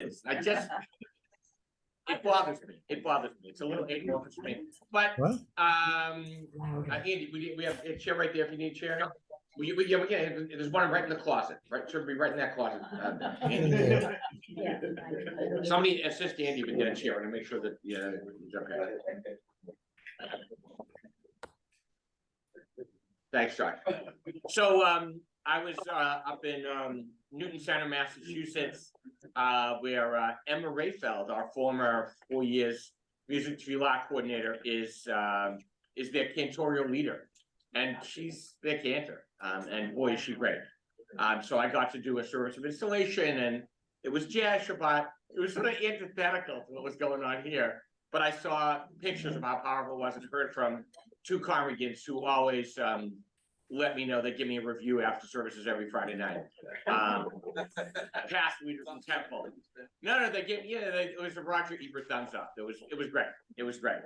I just, it bothers me. It bothers me. It's a little amorphous for me. But What? Andy, we have a chair right there if you need a chair. There's one right in the closet, right? Should be right in that closet. Andy. Somebody assist Andy with get a chair and make sure that it's okay. Thanks, Josh. So I was up in Newton Center, Massachusetts, where Emma Rayfeld, our former 4 years music to art coordinator, is their cantorial leader, and she's their cantor. And boy, is she great. So I got to do a service of installation, and it was jazz Shabbat. It was sort of antithetical to what was going on here, but I saw pictures of how powerful it was and heard from two congregants who always let me know. They give me a review after services every Friday night. Past leaders from Temple. No, they give it was a Roger Ebert thumbs up. It was great. It was great.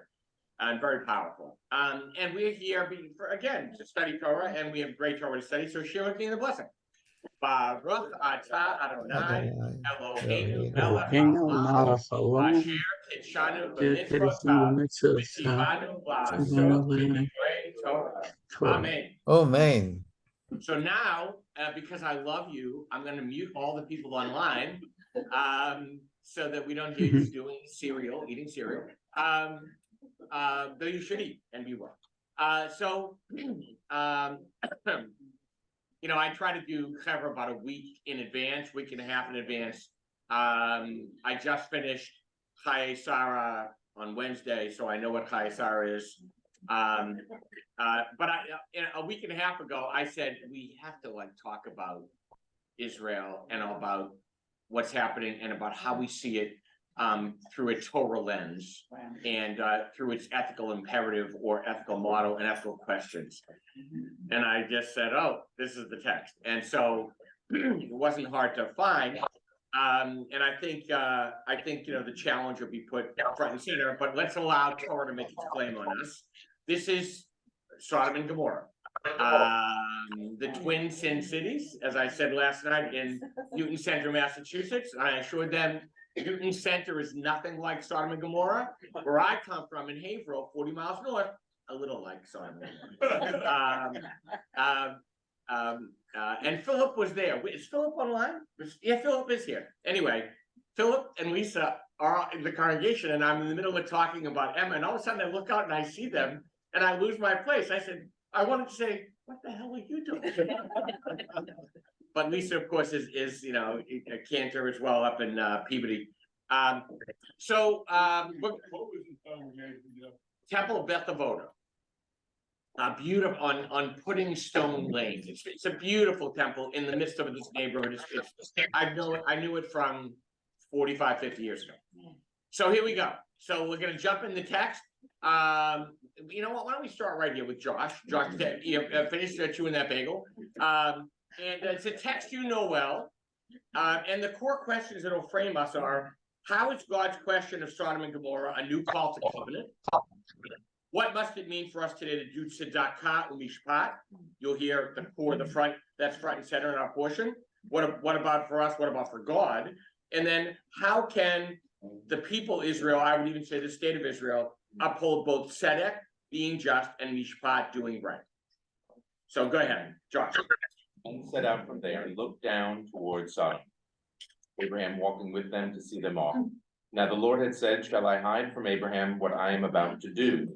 And very powerful. And we're here again to study Torah, and we have great Torah to study. So share with me in the blessing. Baruch atah Adonai Eloheinu melech haolam asher kitshanu b'mitzvotav v'tzivanu la'asot b'divrei Torah. Amen. Amen. So now, because I love you, I'm going to mute all the people online, so that we don't hear you eating cereal. Though you should eat and be well. I try to do Chevrah about a week in advance, week and a half in advance. I just finished Chayei Sarah on Wednesday, so I know what Chayei Sarah is. But a week and a half ago, I said we have to talk about Israel and about what's happening and about how we see it through a Torah lens and through its ethical imperative or ethical model and ethical questions. And I just said, oh, this is the text. And so it wasn't hard to find. And I think the challenge will be put front and center, but let's allow Torah to make its claim on us. This is Sodom and Gomorrah, the twin sin cities, as I said last night in Newton Center, Massachusetts. I assured them Newton Center is nothing like Sodom and Gomorrah. Where I come from in Haverhill, 40 miles north, a little like Sodom and Gomorrah. And Philip was there. Is Philip online? Yeah, Philip is here. Anyway, Philip and Lisa are in the congregation, and I'm in the middle of talking about Emma, and all of a sudden I look out and I see them, and I lose my place. I said, I wanted to say, what the hell are you doing? But Lisa, of course, is a cantor as well up in Peabody. What was the congregation? Temple of Beth Avoda. Beautiful on Pudding Stone Lane. It's a beautiful temple in the midst of this neighborhood. I knew it from 45, 50 years ago. So here we go. So we're going to jump in the text. You know what? Why don't we start right here with Josh? Josh, finish chewing that bagel. And it's a text you know well. And the core questions that will frame us are: how is God's question of Sodom and Gomorrah a new call to covenant? What must it mean for us today to do tzedakah u'mishpat? You'll hear the core, the front, that's front and center in our portion. What about for us? What about for God? And then how can the people Israel, I would even say the state of Israel, uphold both tzedek, being just, and mishpat, doing right? So go ahead, Josh. And set out from there and looked down towards Sodom, Abraham walking with them to see them off. Now the Lord had said, shall I hide from Abraham what I am about to do?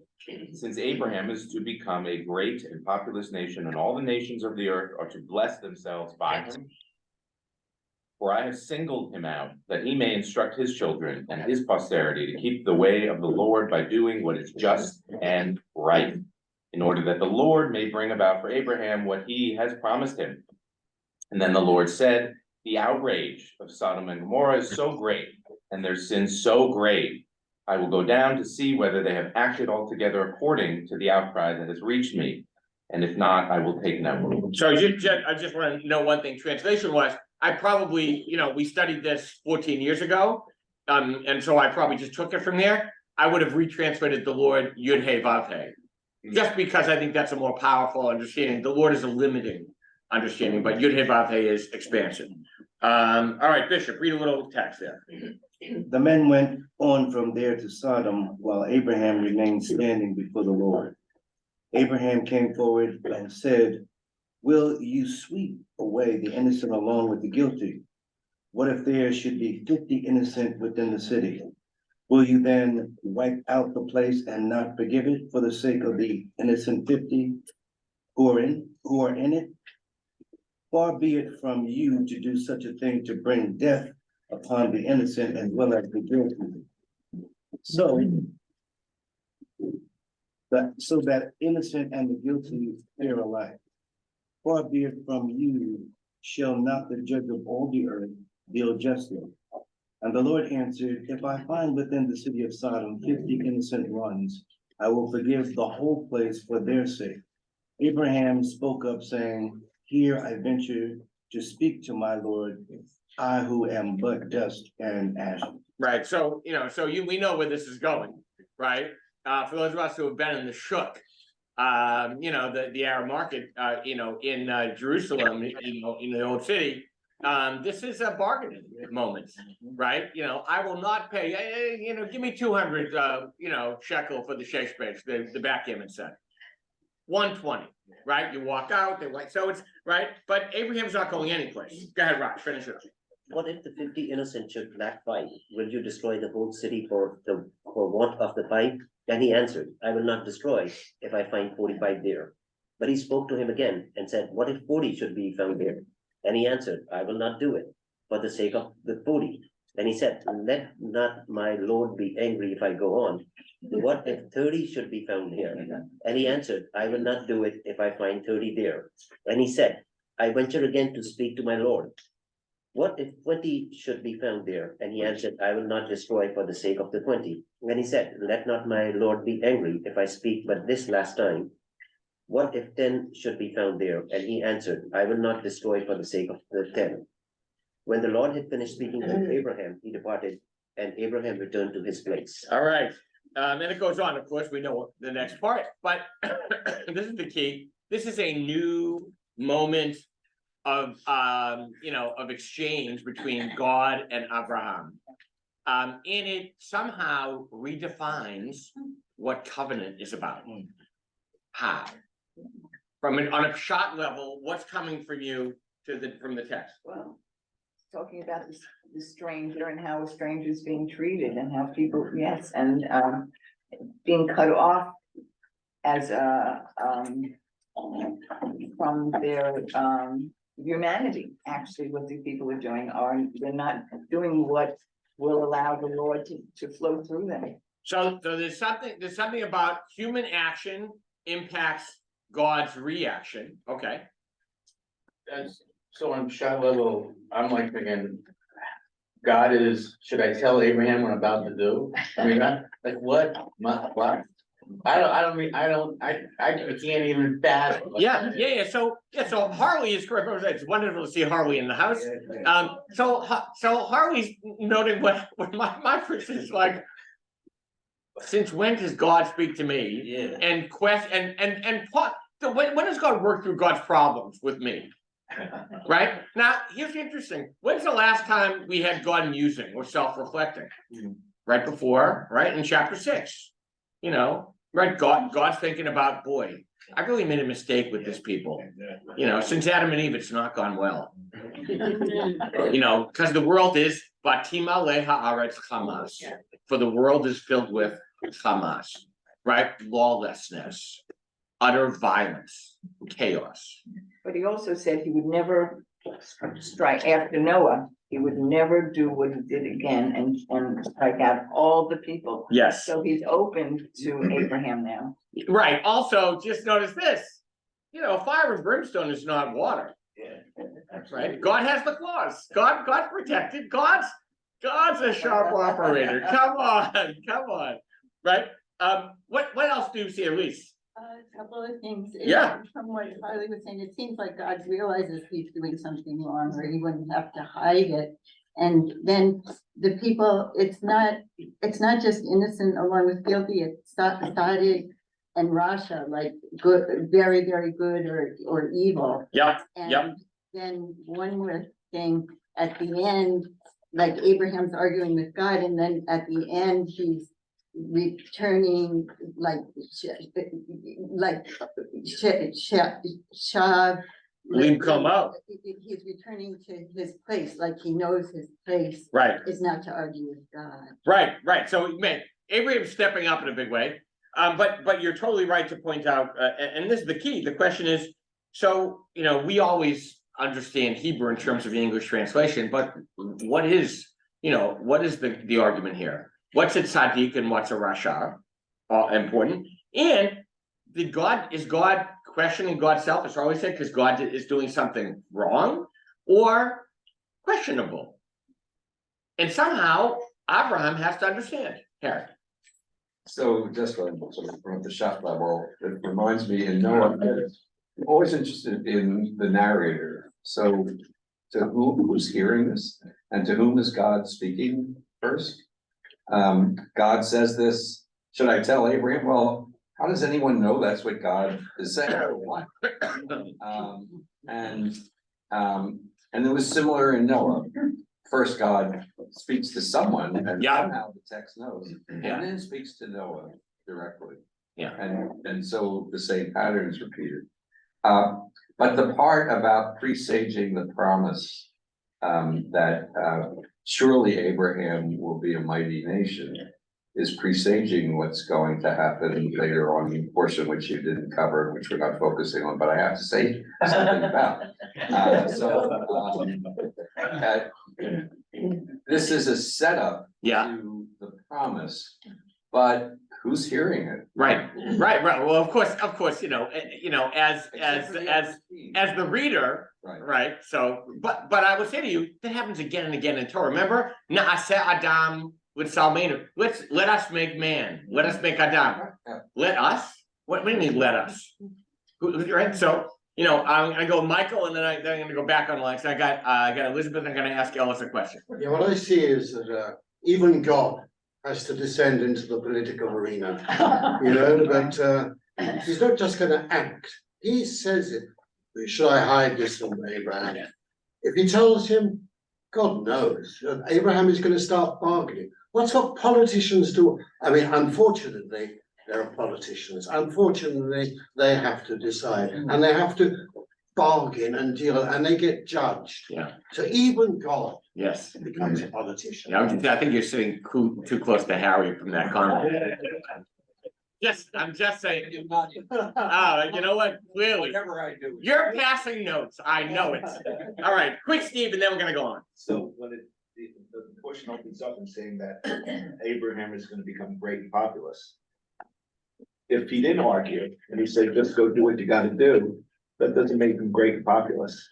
Since Abraham is to become a great and populous nation, and all the nations of the earth are to bless themselves by him. For I have singled him out, that he may instruct his children and his posterity to keep the way of the Lord by doing what is just and right, in order that the Lord may bring about for Abraham what he has promised him. And then the Lord said, the outrage of Sodom and Gomorrah is so great, and their sin so grave, I will go down to see whether they have acted altogether according to the outcry that has reached me. And if not, I will take note. So I just want to know one thing. Translation was, I probably, we studied this 14 years ago. And so I probably just took it from there. I would have retranslated the Lord Yud He Vav He, just because I think that's a more powerful understanding. The Lord is a limiting understanding, but Yud Hey Vav Hey is expansion. All right, Bishop, read a little text there. The men went on from there to Sodom while Abraham remained standing before the Lord. Abraham came forward and said, "Will you sweep away the innocent along with the guilty? What if there should be 50 innocent within the city? Will you then wipe out the place and not forgive it for the sake of the innocent 50 who are in it? Far be it from you to do such a thing to bring death upon the innocent as well as the guilty. So that innocent and the guilty fare alike. Far be it from you, shall not the judge of all the earth deal justly?" And the Lord answered, "If I find within the city of Sodom 50 innocent ones, I will forgive the whole place for their sake." Abraham spoke up, saying, "Here I venture to speak to my Lord, I who am but dust and ashes." Right, so, we know where this is going, right? For those of us who have been in the shuk, the Arab market, in Jerusalem, in the old city, this is a bargaining moment, right? I will not pay, give me 200, shekel for the shesh bench, the backgammon set. 120, right? You walk out, they like, so it's, right? But Abraham's not going anyplace. Go ahead, Raj, finish it up. What if the 50 innocent should lack five? Will you destroy the whole city for want of the five? Then he answered, "I will not destroy if I find 45 there." But he spoke to him again and said, "What if 40 should be found there?" And he answered, "I will not do it for the sake of the 40. Then he said, "Let not my Lord be angry if I go on. What if 30 should be found here?" And he answered, "I will not do it if I find 30 there." And he said, "I venture again to speak to my Lord. What if 20 should be found there?" And he answered, "I will not destroy for the sake of the 20. And he said, "Let not my Lord be angry if I speak but this last time. What if 10 should be found there?" And he answered, "I will not destroy for the sake of the 10. When the Lord had finished speaking to Abraham, he departed, and Abraham returned to his place. All right, and it goes on, of course, we know the next part, but this is the key. This is a new moment of exchange between God and Abraham. And it somehow redefines what covenant is about. How? On a shot level, what's coming from you from the text? Well, talking about the stranger and how a stranger is being treated and how people, yes, and being cut off as from their humanity. Actually, what these people are doing they're not doing what will allow the Lord to flow through them. So there's something about human action impacts God's reaction. Okay. So on shot level, I'm like thinking, should I tell Abraham what I'm about to do? I mean, what? I can't even fathom. Yeah. So Harley is correct. It's wonderful to see Harley in the house. So Harley's noting what my question is like. Since when does God speak to me? Yeah. And when does God work through God's problems with me? Right now, here's interesting. When's the last time we had God musing or self-reflecting? Right before, right in chapter 6. Right? God's thinking about, boy, I really made a mistake with this people. Since Adam and Eve, it's not gone well. Because the world is Batima le haaretz chamas. For the world is filled with chamas, right? Lawlessness, utter violence, chaos. But he also said he would never strike after Noah. He would never do what he did again and strike out all the people. Yes. So he's open to Abraham now. Right. Also, just notice this. Fire and brimstone is not water. Yeah. Right. God has the claws. God's protected. God's a sharp operator. Come on. Right. What else do you see, Elise? A couple of things. Yeah. From what Harley was saying, it seems like God realizes he's doing something wrong, or he wouldn't have to hide it. And then the people, it's not just innocent along with guilty. It started and Rasha, like good, very, very good or evil. Yep, yep. And then one more thing, at the end, like Abraham's arguing with God, and then at the end, he's returning Shav. Leave come out. He's returning to his place, like he knows his place Right, is not to argue with God. right. So, man, Abraham's stepping up in a big way. But you're totally right to point out, and this is the key. The question is, so, we always understand Hebrew in terms of the English translation, but what is the argument here? What's a tzaddik and what's a rasha? Important. And is God questioning God's self, as I always said, because God is doing something wrong or questionable? And somehow Abraham has to understand. Harry. So just from the shop level, it reminds me, and Noah, I'm always interested in the narrator. So to who's hearing this, and to whom is God speaking first? God says this, should I tell Abraham? Well, how does anyone know that's what God is saying? And it was similar in Noah. First, God speaks to someone, and Yeah. somehow the text knows, and Yeah. then speaks to Noah directly. Yeah. And so the same pattern is repeated. But the part about presaging the promise, that surely Abraham will be a mighty nation, is presaging what's going to happen later on, in portion which you didn't cover, which we're not focusing on, but I have to say something about. This is a setup Yeah. to the promise, but who's hearing it? Right. Well, of course, as Except for the other team. as the reader, Right. right? So, but I would say to you, that happens again and again in Torah. Remember, Naaseh Adam with Salmenu. Let us make man. Let us make Adam. Yeah. Let us? What do you mean, let us? Right? So, I'm gonna go Michael, and then I'm gonna go back online. So I got Elizabeth. I'm gonna ask Ellis a question. Yeah, what I see is that even God has to descend into the political arena, but he's not just gonna act. He says it. Should I hide this from Abraham? If he tells him, God knows, Abraham is gonna start bargaining. What's what politicians do? I mean, unfortunately, there are politicians. Unfortunately, they have to decide, and they have to bargain and deal, and they get judged. Yeah. So even God Yes. becomes a politician. Yeah, I think you're sitting too close to Harry from that comment. Yes, I'm just saying. You know what? Clearly, Whatever I do. you're passing notes. I know it. All right, quick, Steve, and then we're gonna go on. So when the portion opens up and saying that Abraham is gonna become great and populous. If he didn't argue and he said, just go do what you gotta do, that doesn't make him great and populous.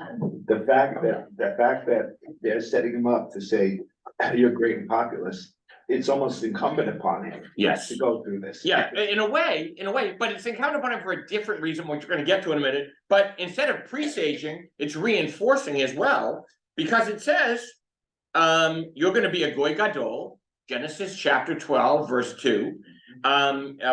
The fact that they're setting him up to say, you're great and populous, it's almost incumbent upon him Yes. to go through this. Yeah, in a way, but it's incumbent upon him for a different reason, which we're gonna get to in a minute. But instead of presaging, it's reinforcing as well, because it says, you're gonna be a goy gadol, Genesis chapter 12, verse 2.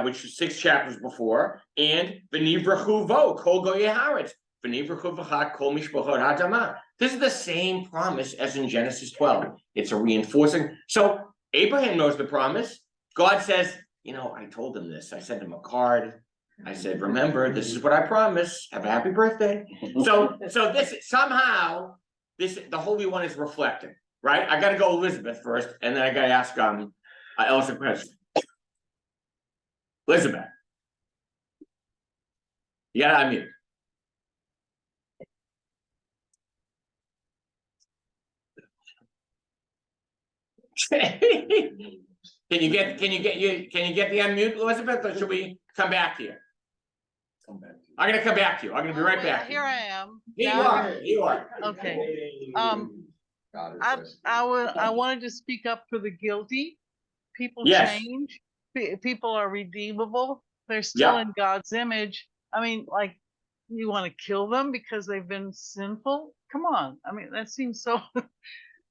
Which is 6 chapters before, and v'nivrachu vo kol goyei haaretz, v'nivrachu v'cha kol mishpachot ha'adamah. This is the same promise as in Genesis 12. It's a reinforcing. So Abraham knows the promise. God says, I told him this. I sent him a card. I said, remember, this is what I promised. Have a happy birthday. So this somehow, the Holy One is reflecting, right? I got to go Elizabeth first, and then I got to ask Elsa a question. Elizabeth. You gotta unmute. Can you get the unmute, Elizabeth, or should we come back to you? I'm gonna come back to you. I'm gonna be right back. Here I am. Here you are. Okay. God is I wanted to speak up for the guilty. People Yes. change. People are redeemable. They're still Yeah. in God's image. I mean, like, you want to kill them because they've been sinful? Come on. I mean, that seems so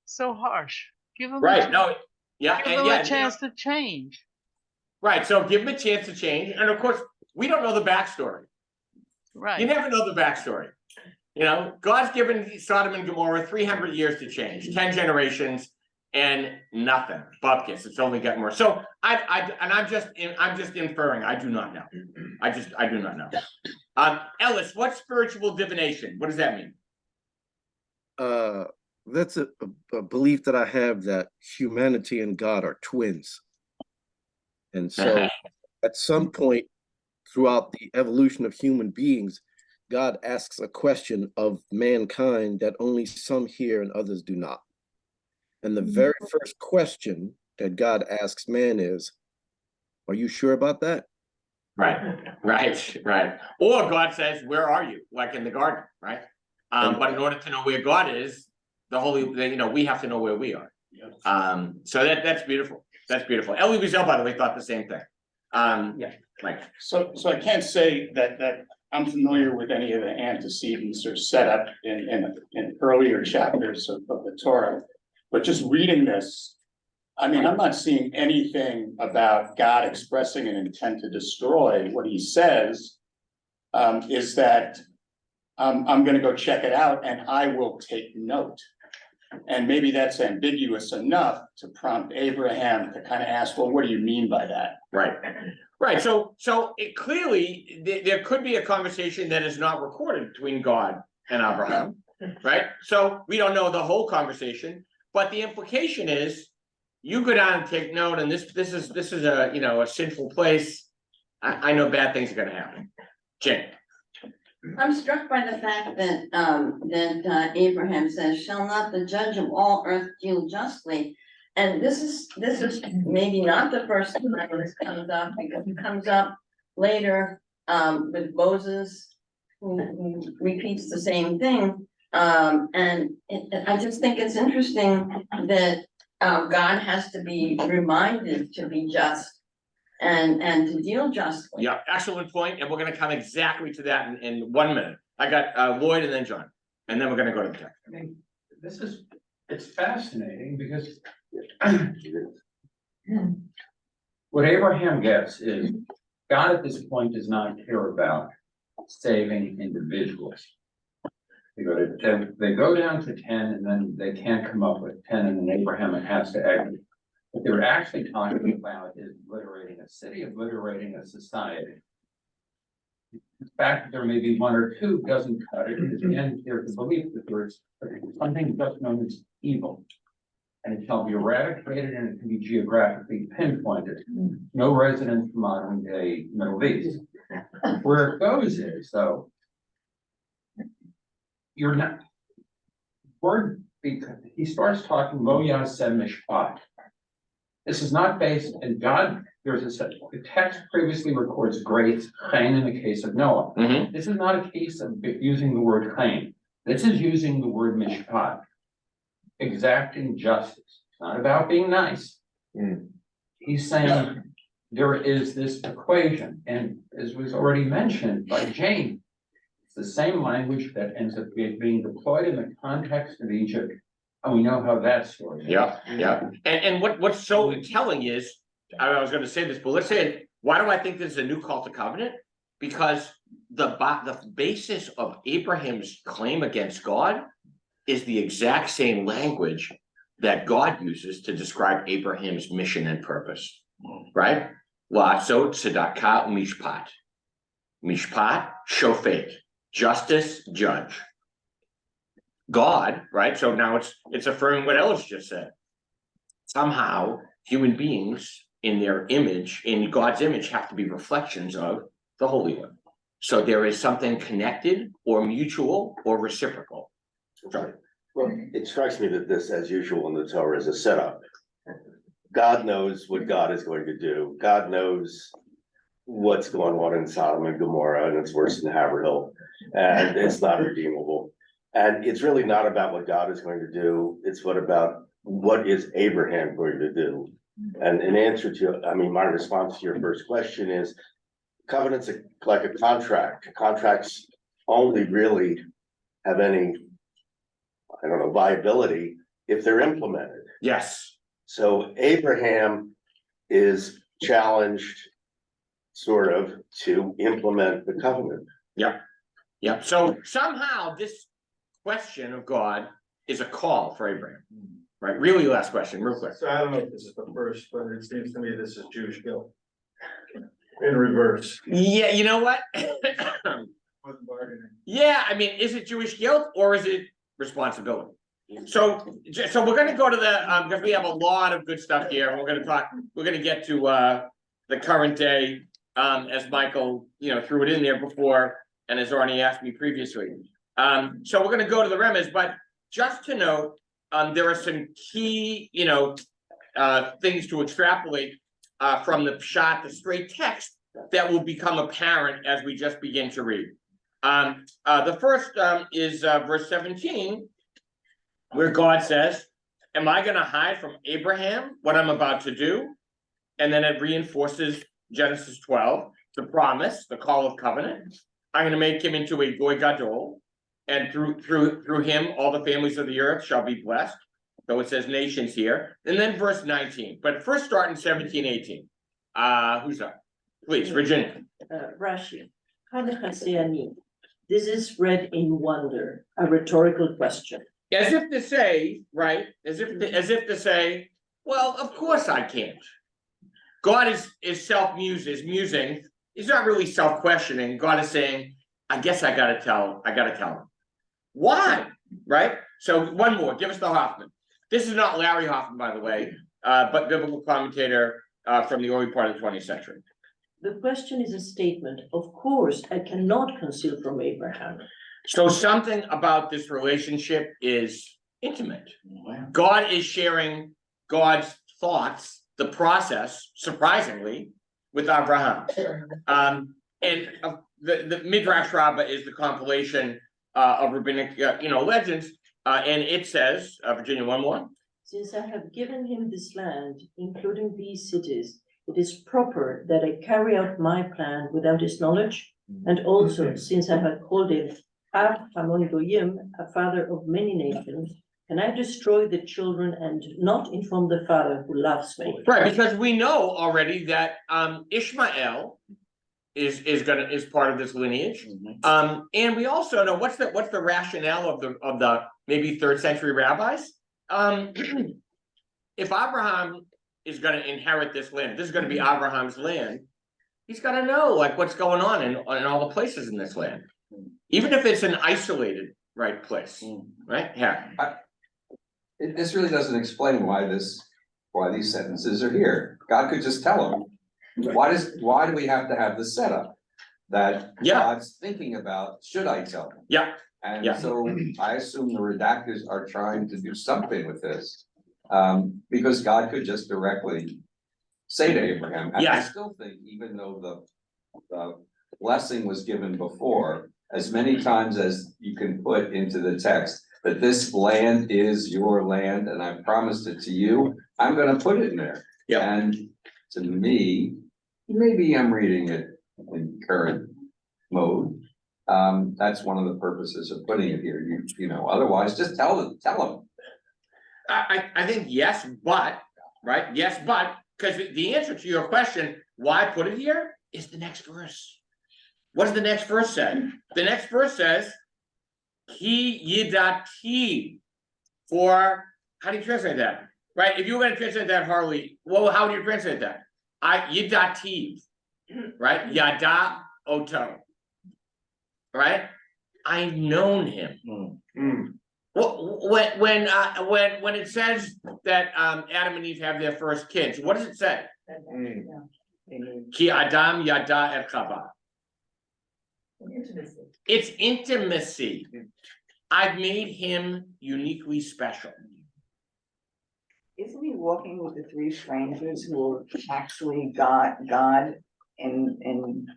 so harsh. Give them Right, no, yeah, give and them yeah. a chance to change. Right, so give them a chance to change, and of course, we don't know the backstory. You Right. never know the backstory. You know, God's given Sodom and Gomorrah 300 years to change, 10 generations, and nothing. Bupkis. It's only gotten worse. So I'm just inferring. I do not know. I do not know. Ellis, what's spiritual divination? What does that mean? That's a belief that I have, that humanity and God are twins. And so at some point throughout the evolution of human beings, God asks a question of mankind that only some hear and others do not. And the very first question that God asks man is, are you sure about that? Right. Or God says, where are you? Like in the garden, right? But in order to know where God is, we have to know where we are. So that's beautiful. That's beautiful. Elie Wiesel, by the way, thought the same thing. Yeah. Mike. So I can't say that I'm familiar with any of the antecedents or setup in earlier chapters of the Torah, but just reading this, I mean, I'm not seeing anything about God expressing an intent to destroy. What he says is that I'm going to go check it out and I will take note. And maybe that's ambiguous enough to prompt Abraham to kind of ask, well, what do you mean by that? Right. So it clearly there could be a conversation that is not recorded between God and Abraham, right? So we don't know the whole conversation, but the implication is you go down and take note, and this is a sinful place. I know bad things are going to happen. Jane. I'm struck by the fact that Abraham says, shall not the judge of all earth deal justly? And this is maybe not the first time this comes up, because it comes up later with Moses, who repeats the same thing. I just think it's interesting that God has to be reminded to be just and to deal justly. Yeah, excellent point, and we're going to come exactly to that in 1 minute. I got Lloyd and then John, and then we're going to go to the text. I mean, it's fascinating because what Abraham gets is God at this point does not care about saving individuals. They go down to 10 and then they can't come up with 10, and then Abraham has to exit. What they're actually talking about is obliterating a city, obliterating a society. The fact that there may be one or two doesn't cut it, because again, there's a belief that there is something just known as evil. And it shall be eradicated, and it can be geographically pinpointed. No residents from modern day Middle East. Where it goes is, though, you're not, he starts talking Lo Yaseh Mishpat. This is not based, and God, the text previously records grace, chen in the case of Noah. This is not a case of using the word chen. This is using the word mishpat, exacting justice. It's not about being nice. He's saying there is this equation, and as was already mentioned by Jane, it's the same language that ends up being deployed in the context of Egypt. And we know how that story is. Yeah. And what's so telling is, I was going to say this, but let's say it. Why do I think this is a new call to covenant? Because the basis of Abraham's claim against God is the exact same language that God uses to describe Abraham's mission and purpose, right? La'asot tzedakah u'mishpat. Mishpat, shofet, justice, judge. God, right? So now it's affirming what Ellis just said. Somehow human beings in their image, in God's image, have to be reflections of the Holy One. So there is something connected or mutual or reciprocal. Sorry. Well, it strikes me that this, as usual in the Torah, is a setup. God knows what God is going to do. God knows what's going on in Sodom and Gomorrah, and it's worse than Haverhill, and it's not redeemable. And it's really not about what God is going to do. It's what is Abraham going to do? And in answer to, my response to your first question is, covenants are like a contract. Contracts only really have any, viability if they're implemented. Yes. So Abraham is challenged sort of, to implement the covenant. Yeah, so somehow this question of God is a call for Abraham, right? Really last question, real quick. So I don't know if this is the first, but it seems to me this is Jewish guilt. In reverse. Yeah, you know what? Wasn't bargaining. Yeah, I mean, is it Jewish guilt or is it responsibility? So we're gonna go to the, because we have a lot of good stuff here. We're gonna get to, the current day, as Michael, threw it in there before and has already asked me previously. So we're gonna go to the remez, but just to note, there are some key, things to extrapolate, from the pshat, the straight text, that will become apparent as we just begin to read. The first, is, verse 17, where God says, am I gonna hide from Abraham what I'm about to do? And then it reinforces Genesis 12, the promise, the call of covenant. I'm gonna make him into a goy gadol, and through him, all the families of the earth shall be blessed. So it says nations here, and then verse 19, but first start in 17, 18. Who's up? Please, Virginia. Rashi, Hanachasiani. This is read in wonder, a rhetorical question. As if to say, right, as if to say, well, of course I can't. God is musing. He's not really self-questioning. God is saying, I guess I gotta tell him. Why? Right? So one more, give us the Hoffman. This is not Larry Hoffman, by the way, but biblical commentator from the early part of the 20th century. The question is a statement. Of course, I cannot conceal from Abraham. So something about this relationship is intimate. God is sharing God's thoughts, the process, surprisingly, with Abraham. And the Midrash Rabbah is the compilation of rabbinic, legends, and it says, Virginia, one more. Since I have given him this land, including these cities, it is proper that I carry out my plan without his knowledge. And also, since I have called him Av Hamon Goyim, a father of many nations, can I destroy the children and not inform the father who loves me? Right, because we know already that Ishmael is part of this lineage. And we also know what's the rationale of the maybe 3rd century rabbis? If Abraham is gonna inherit this land, this is gonna be Abraham's land, he's gotta know like what's going on in all the places in this land. Even if it's an isolated place, right? Yeah. This really doesn't explain why these sentences are here. God could just tell them. Why do we have to have the setup that God's thinking about? Should I tell them? Yeah. And so I assume the redactors are trying to do something with this. Because God could just directly say to Abraham, and I still think, even though the blessing was given before, as many times as you can put into the text, that this land is your land and I promised it to you, I'm gonna put it in there. And to me, maybe I'm reading it in current mode. That's one of the purposes of putting it here. Otherwise just tell them. I think yes, but, right? Yes, but, because the answer to your question, why put it here, is the next verse. What does the next verse say? The next verse says, Ki yidati, for, how do you translate that? Right? If you were going to translate that, Harley, well, how do you translate that? Yidati, right? Yada oto, right? I've known him. When it says that Adam and Eve have their first kids, what does it say? Ki Adam yada et Chava. It's intimacy. I've made him uniquely special. Isn't he walking with the 3 strangers who are actually God in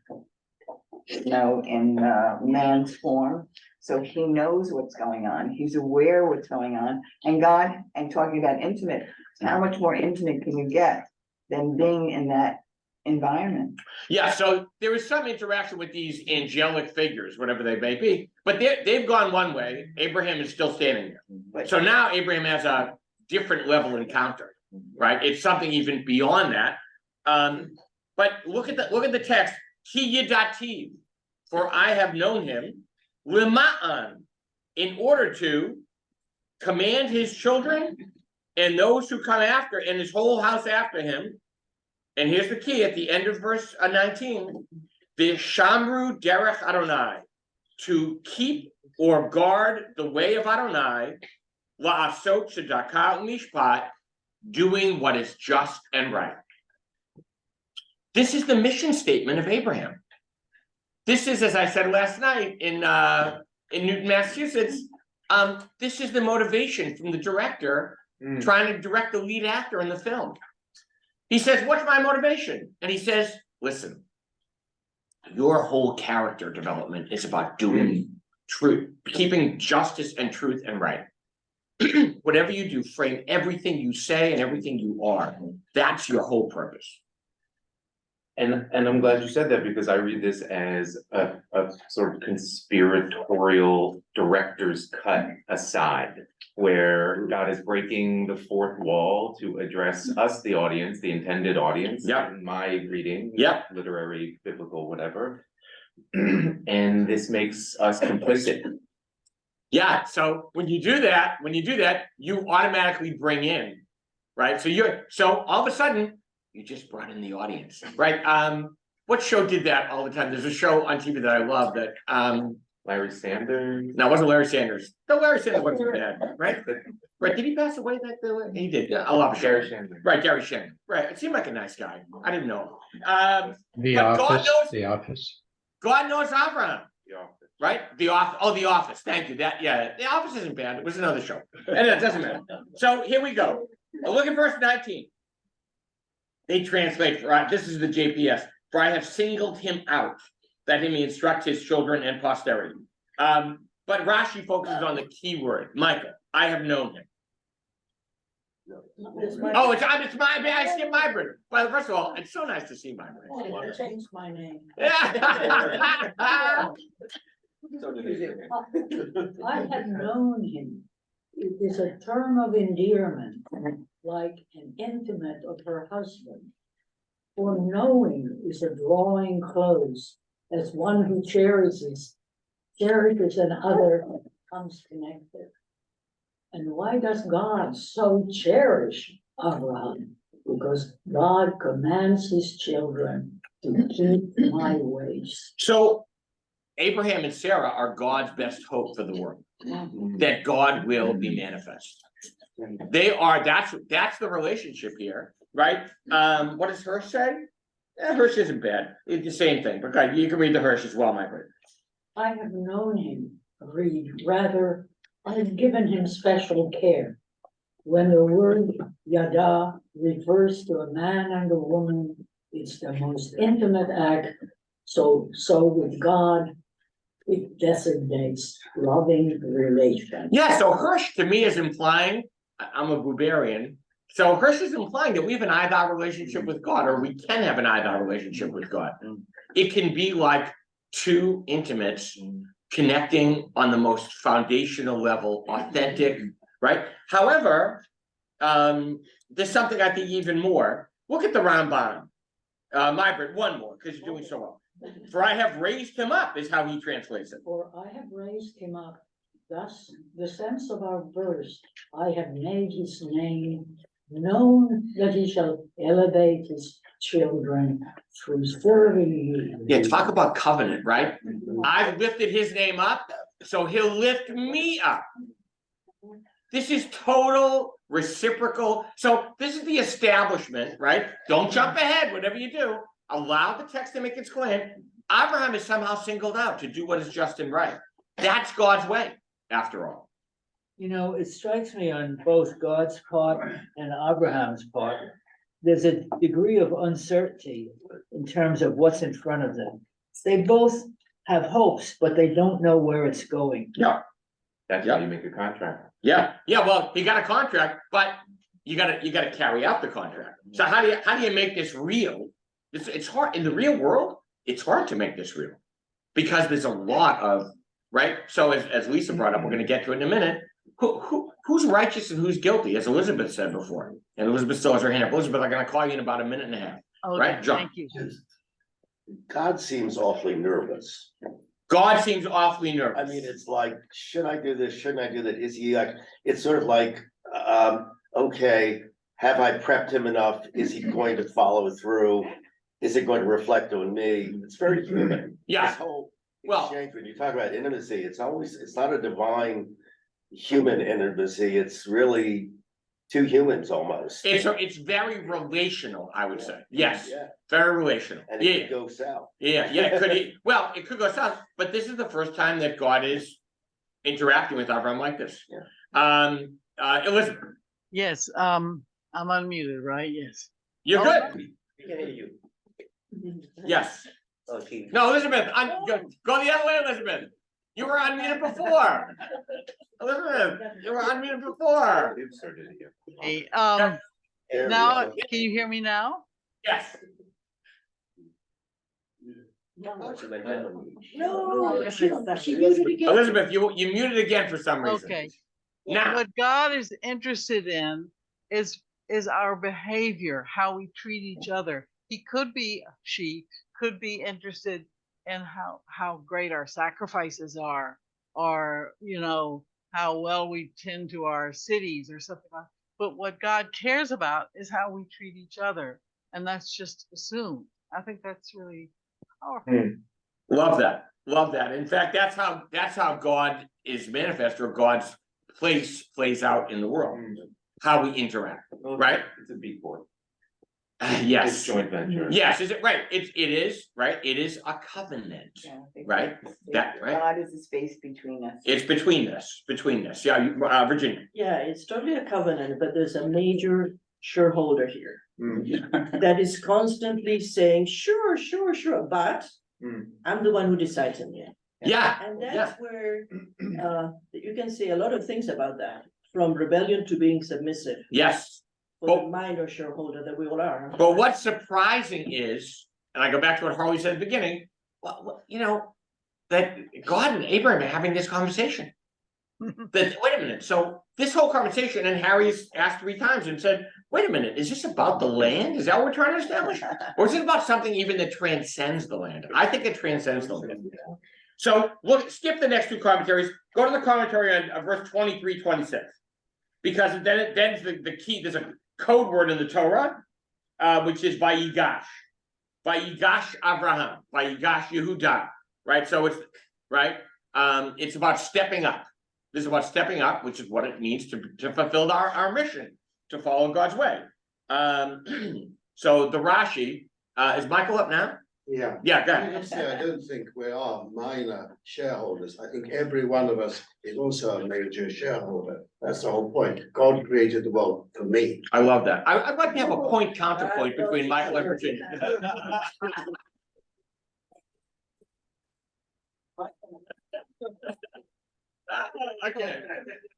man's form? So he knows what's going on. He's aware what's going on. And God, and talking about intimate, how much more intimate can you get than being in that environment? Yeah, so there is some interaction with these angelic figures, whatever they may be, but they've gone one way. Abraham is still standing there. So now Abraham has a different level encounter, right? It's something even beyond that. But look at the text, ki yidativ, for I have known him, lima'an, in order to command his children and those who come after, and his whole house after him. And here's the key at the end of verse 19, Vishamru derech Adonai, to keep or guard the way of Adonai, la'asot tzedakah u'mishpat, doing what is just and right. This is the mission statement of Abraham. This is, as I said last night in Newton, Massachusetts, this is the motivation from the director trying to direct the lead actor in the film. He says, what's my motivation? And he says, listen, your whole character development is about doing truth, keeping justice and truth and right. Whatever you do, frame everything you say and everything you are. That's your whole purpose. And I'm glad you said that, because I read this as a sort of conspiratorial director's cut aside, where God is breaking the fourth wall to address us, the audience, the intended audience. Yep. In my reading. Yep. Literary, biblical, whatever. And this makes us complicit. Yeah, so when you do that, you automatically bring in, right? So all of a sudden, you just brought in the audience, right? What show did that all the time? There's a show on TV that I love that Larry Sanders. No, it wasn't Larry Sanders. No, Larry Sanders wasn't bad, right? Right, did he pass away that he did? Yeah, I love Gary Shandling. Right, Gary Shandling. Right, it seemed like a nice guy. I didn't know. The but Office. God knows, The Office. God knows Abraham. The Office. Right? The Office. Thank you. The Office isn't bad. It was another show. And it doesn't matter. So here we go. Look at verse 19. They translate, this is the JPS. For I have singled him out, that he may instruct his children and posterity. But Rashi focuses on the key word, Michael. I have known him. Oh, it's my bad. I skipped my brother. Well, first of all, it's so nice to see my brother. I changed my name. So did he. I have known him. It is a term of endearment, like an intimate of her husband. For knowing is a drawing close, as one who cherishes another comes connected. And why does God so cherish Abraham? Because God commands his children to keep my ways. So Abraham and Sarah are God's best hope for the world, that God will be manifest. They are, that's the relationship here, right? What does Hirsch say? Hirsch isn't bad. It's the same thing, but God, you can read the Hirsch as well, my friend. I have known him, rather, I have given him special care. When the word yada refers to a man and a woman, it's the most intimate act. So with God, it designates loving relation. Yeah, so Hirsch to me is implying, I'm a Buberian, so Hirsch is implying that we have an either relationship with God, or we can have an either relationship with God. It can be like two intimates connecting on the most foundational level, authentic, right? However, there's something I think even more. Look at the Rambam. Mybrit, one more, because you're doing so well. For I have raised him up, is how he translates it. For I have raised him up. Thus, the sense of our verse, I have made his name known, that he shall elevate his children through serving you. Yeah, talk about covenant, right? I've lifted his name up, so he'll lift me up. This is total reciprocal. So this is the establishment, right? Don't jump ahead, whatever you do. Allow the text to make its claim. Abraham is somehow singled out to do what is just and right. That's God's way, after all. You know, it strikes me on both God's part and Abraham's part, there's a degree of uncertainty in terms of what's in front of them. They both have hopes, but they don't know where it's going. Yeah. That's how you make a contract. Yeah, well, you got a contract, but you gotta carry out the contract. So how do you make this real? It's hard in the real world. It's hard to make this real because there's a lot of, right? So as Lisa brought up, we're gonna get to it in a minute. Who's righteous and who's guilty, as Elizabeth said before. And Elizabeth still has her hand up. Elizabeth, I'm gonna call you in about a minute and a half. Right, John? Thank you. God seems awfully nervous. God seems awfully nervous. I mean, it's like, should I do this? Shouldn't I do that? Is he like, it's sort of like, okay, have I prepped him enough? Is he going to follow through? Is it going to reflect on me? It's very human. Yeah. This whole Well- exchange, when you talk about intimacy, it's not a divine human intimacy. It's really two humans almost. It's very relational, I would say. Yes, Yeah, very relational. and Yeah, it could go south. yeah, it could, well, it could go south, but this is the first time that God is interacting with Abraham like this. Yeah. Elizabeth, Yes, I'm unmuted, right? Yes. you're Oh, good. We can hear you. Yes. Oh, she. No, Elizabeth, go the other way, Elizabeth. You were unmuted before. Elizabeth, you were unmuted before. Hey, There we now, go. can you hear me now? Yes. She went back on mute. No, she muted again. Elizabeth, you muted again for some reason. Okay. Now, What God is interested in is our behavior, how we treat each other. She could be interested in how great our sacrifices are, or how well we tend to our cities or something like that. But what God cares about is how we treat each other, and that's just assumed. I think that's really powerful. love that. Love that. In fact, that's how God is manifest, or God's place plays out in the world. How we interact, right? It's a B Corp. Yes. It's joint venture. Yes, is it right? It is, right? It is a covenant, Yeah, I think right? That, right? God is the space between us. It's between us. Yeah, Virginia. Yeah, it's totally a covenant, but there's a major shareholder here that is constantly saying, sure, but I'm the one who decides in the end. Yeah, And that's where you can say a lot of things about that, from rebellion to being submissive yes. for the minor shareholder that we all are. But what's surprising is, and I go back to what Harley said at the beginning, that God and Abraham are having this conversation. That, wait a minute, so this whole conversation, and Harry's asked 3 times and said, wait a minute, is this about the land? Is that what we're trying to establish? Or is it about something even that transcends the land? I think it transcends the land. So look, skip the next 2 commentaries, go to the commentary on verse 23, 26. Because then the key, there's a code word in the Torah, which is Vayigash. Vayigash Abraham, Vayigash Yehuda, right? So it's, right? It's about stepping up. This is about stepping up, which is what it means to fulfill our mission, to follow God's way. So the Rashi, is Michael up now? Yeah. Yeah, go ahead. Honestly, I don't think we are minor shareholders. I think every one of us is also a major shareholder. That's the whole point. God created the world for me. I love that. I'd like to have a point counterpoint between Michael and Virginia.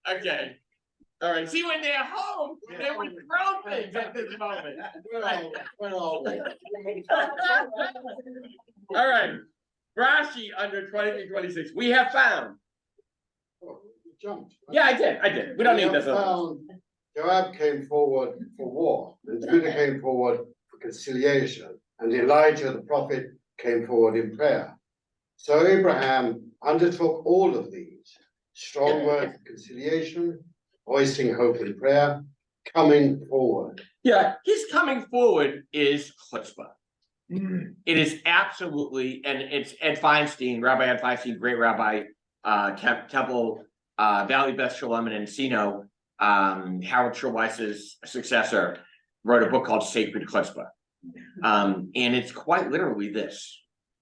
Okay. All right. See, when they're home, they would throw things at this moment. All right. Rashi under 23, 26. We have found. Jumped. Yeah, I did. We don't need this. Joab came forward for war, and Judah came forward for conciliation, and Elijah the prophet came forward in prayer. So Abraham undertook all of these: strong words of conciliation, voicing hope in prayer, coming forward. Yeah, his coming forward is chutzpah. It is absolutely, and it's Ed Feinstein, Rabbi Ed Feinstein, great rabbi, Temple, Valley Beth Shalom and Encino, Harold Schulweiss's successor, wrote a book called Sacred Chutzpah. And it's quite literally this.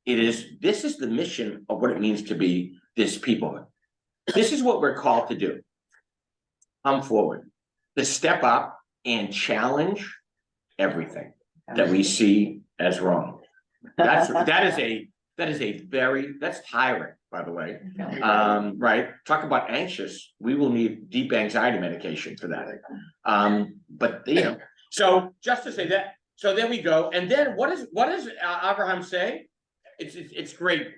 This is the mission of what it means to be this people. This is what we're called to do. Come forward, to step up and challenge everything that we see as wrong. That's tiring, by the way. Right? Talk about anxious. We will need deep anxiety medication for that. But so just to say that, so there we go. And then what does Abraham say? It's great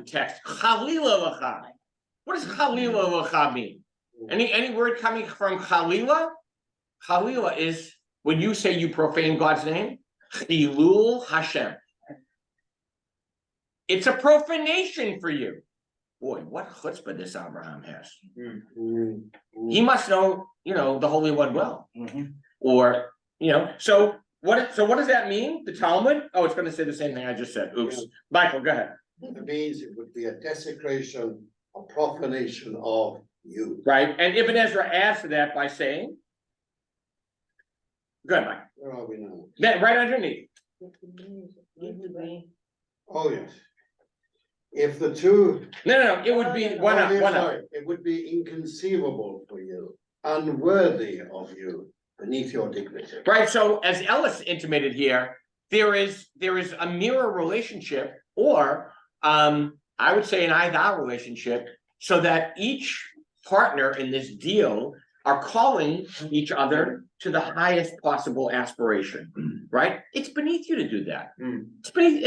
text. Chalila l'cha. What does Chalila l'cha mean? Any word coming from Chalila? Chalila is when you say you profane God's name. Chilul Hashem. It's a profanation for you. Boy, what chutzpah this Abraham has. He must know, the Holy One well. Or, so what does that mean? The Talmud? Oh, it's gonna say the same thing I just said. Oops. Michael, go ahead. It means it would be a desecration, a profanation of you. Right, and Ibn Ezra adds to that by saying, go ahead, Mike. Where are we now? Then right underneath. Oh, yes. If the two. No, it would be one up. It would be inconceivable for you, unworthy of you, beneath your dignity. Right, so as Ellis intimated here, there is a mirror relationship, or I would say an I-thou relationship, so that each partner in this deal are calling each other to the highest possible aspiration, right? It's beneath you to do that. It's beneath,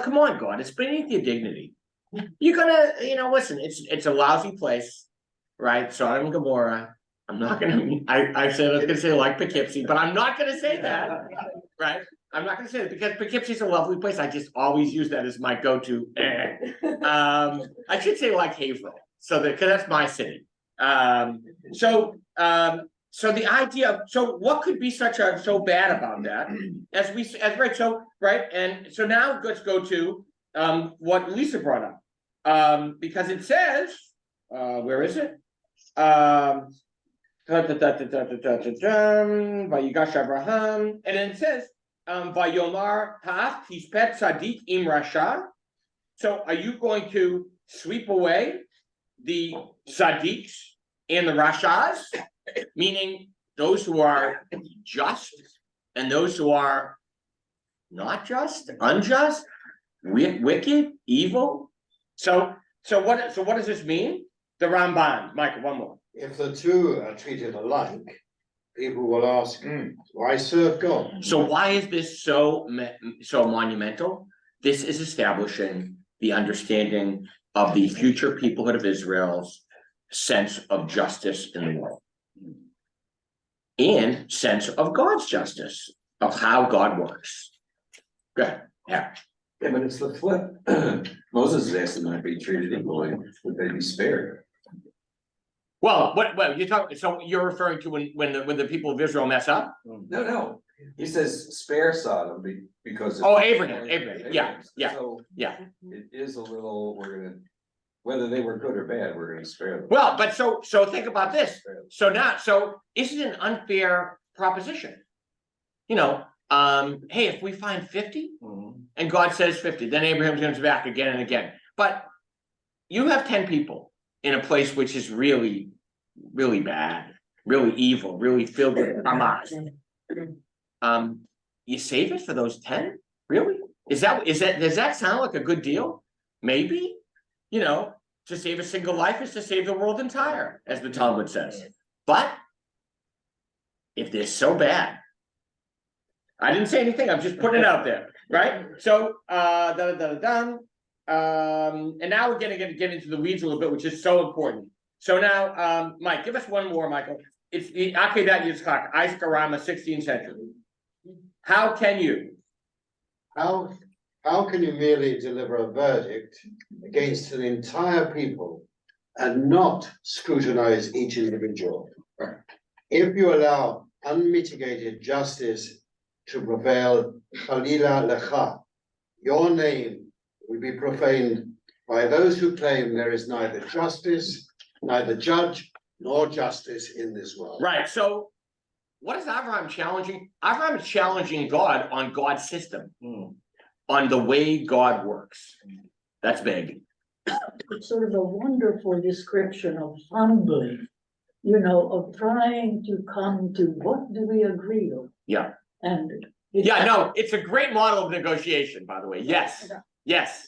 come on, God, it's beneath your dignity. You're gonna, listen, it's a lousy place, right? Sodom and Gomorrah. I'm not gonna, I said I was gonna say like Poughkeepsie, but I'm not gonna say that, right? I'm not gonna say that because Poughkeepsie's a lovely place. I just always use that as my go-to. I should say like Haverhill, because that's my city. So the idea of, so what could be so bad about that? And so now let's go to what Lisa brought up, because it says, where is it? Vayigash Abraham, and then it says, Vayomar ha'af tispet tzadik im rasha. So are you going to sweep away the tzaddiks and the rashas, meaning those who are just and those who are not just, unjust, wicked, evil? So what does this mean? The Ramban, Michael, one more. If the two are treated alike, people will ask, why serve God? So why is this so monumental? This is establishing the understanding of the future peoplehood of Israel's sense of justice in the world. And sense of God's justice, of how God works. Go ahead. Yeah. Yeah, but it's the flip. Moses is asking them to be treated equally, would they be spared? Well, so you're referring to when the people of Israel mess up? No, he says spare Sodom because. Abraham, yeah. So, it is a little, whether they were good or bad, we're gonna spare them. Well, but so think about this. So is it an unfair proposition? Hey, if we find 50 and God says 50, then Abraham comes back again and again. But you have 10 people in a place which is really, really bad, really evil, really filled with Hamas. You save it for those 10? Really? Does that sound like a good deal? Maybe, to save a single life is to save the world entire, as the Talmud says. But if they're so bad, I didn't say anything, I'm just putting it out there, right? So, and now we're gonna get into the weeds a little bit, which is so important. So now, Mike, give us one more, Michael. It's the Akedat Yitzchak, Aiskarama, 16th century. How can you merely deliver a verdict against an entire people and not scrutinize each individual? If you allow unmitigated justice to prevail, Chalila Lecha, your name will be profaned by those who claim there is neither justice, neither judge nor justice in this world. Right. So what is Abraham challenging? Abraham is challenging God on God's system, on the way God works. That's big. It's sort of a wonderful description of humbly, of trying to come to what do we agree on? Yeah. And it's a great model of negotiation, by the way. Yes.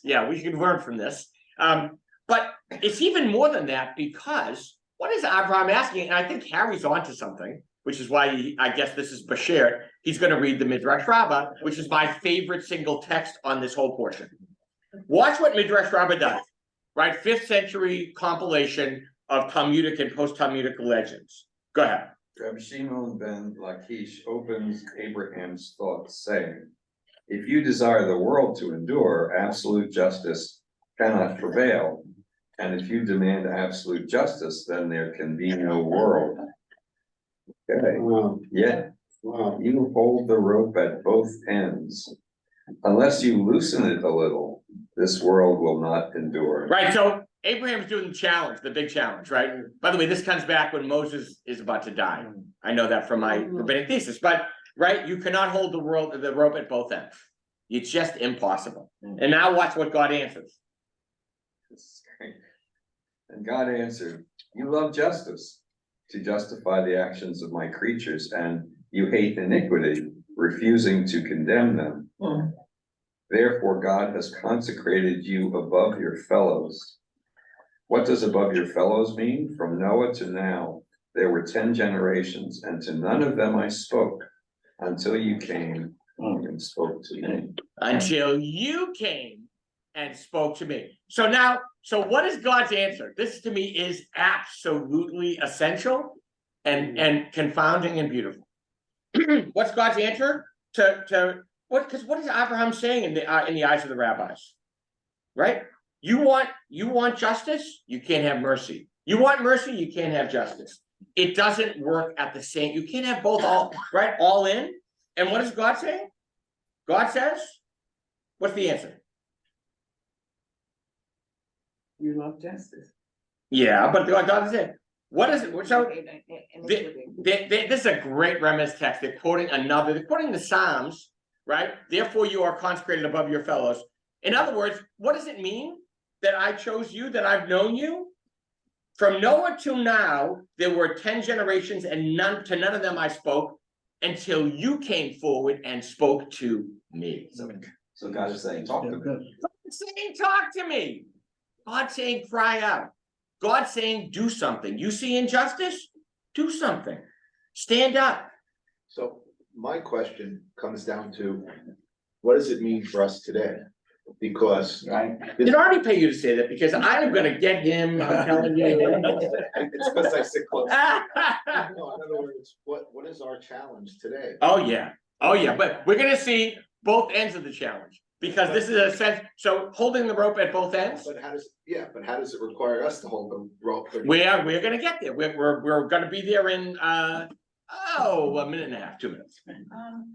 Yeah, we should learn from this. But it's even more than that, because what is Abraham asking? And I think Harry's onto something, which is why I guess this is Bashir. He's going to read the Midrash Rabbah, which is my favorite single text on this whole portion. Watch what Midrash Rabbah does, right? 5th century compilation of Talmudic and post-Talmudic legends. Go ahead. Rabbi Shimon ben Lakish opens Abraham's thoughts, saying, If you desire the world to endure, absolute justice cannot prevail. And if you demand absolute justice, then there can be no world. Okay, Wow, yet wow. you hold the rope at both ends. Unless you loosen it a little, this world will not endure. Right, so Abraham's doing the challenge, the big challenge, right? By the way, this comes back when Moses is about to die. I know that from my rabbinic thesis, but, right, you cannot hold the rope at both ends. It's just impossible. And now watch what God answers. And God answered, you love justice to justify the actions of my creatures, and you hate iniquity, refusing to condemn them. Therefore, God has consecrated you above your fellows. What does above your fellows mean? From Noah to now, there were 10 generations, and to none of them I spoke until you came and spoke to me. Until you came and spoke to me. So now, so what is God's answer? This to me is absolutely essential and confounding and beautiful. What's God's answer to what? Because what is Abraham saying in the eyes of the rabbis? Right? You want justice, you can't have mercy. You want mercy, you can't have justice. It doesn't work at the same. You can't have both all in. And what is God saying? God says, what's the answer? You love justice. Yeah, but God does it. What is it? So this is a great remnant text. They're quoting the Psalms, right? Therefore, you are consecrated above your fellows. In other words, what does it mean that I chose you, that I've known you? From Noah to now, there were 10 generations, and none of them I spoke until you came forward and spoke to me. So God is saying, talk to me. God's saying, talk to me. God's saying, cry out. God's saying, do something. You see injustice? Do something. Stand up. So my question comes down to, what does it mean for us today? Because Did already pay you to say that because I'm gonna get him, I'm telling you. it's because I sit close. No, in other words, what is our challenge today? Oh, yeah. But we're gonna see both ends of the challenge because this is a sense, so holding the rope at both ends. But how does it require us to hold the rope? We're gonna get there. We're gonna be there in a minute and a half, 2 minutes.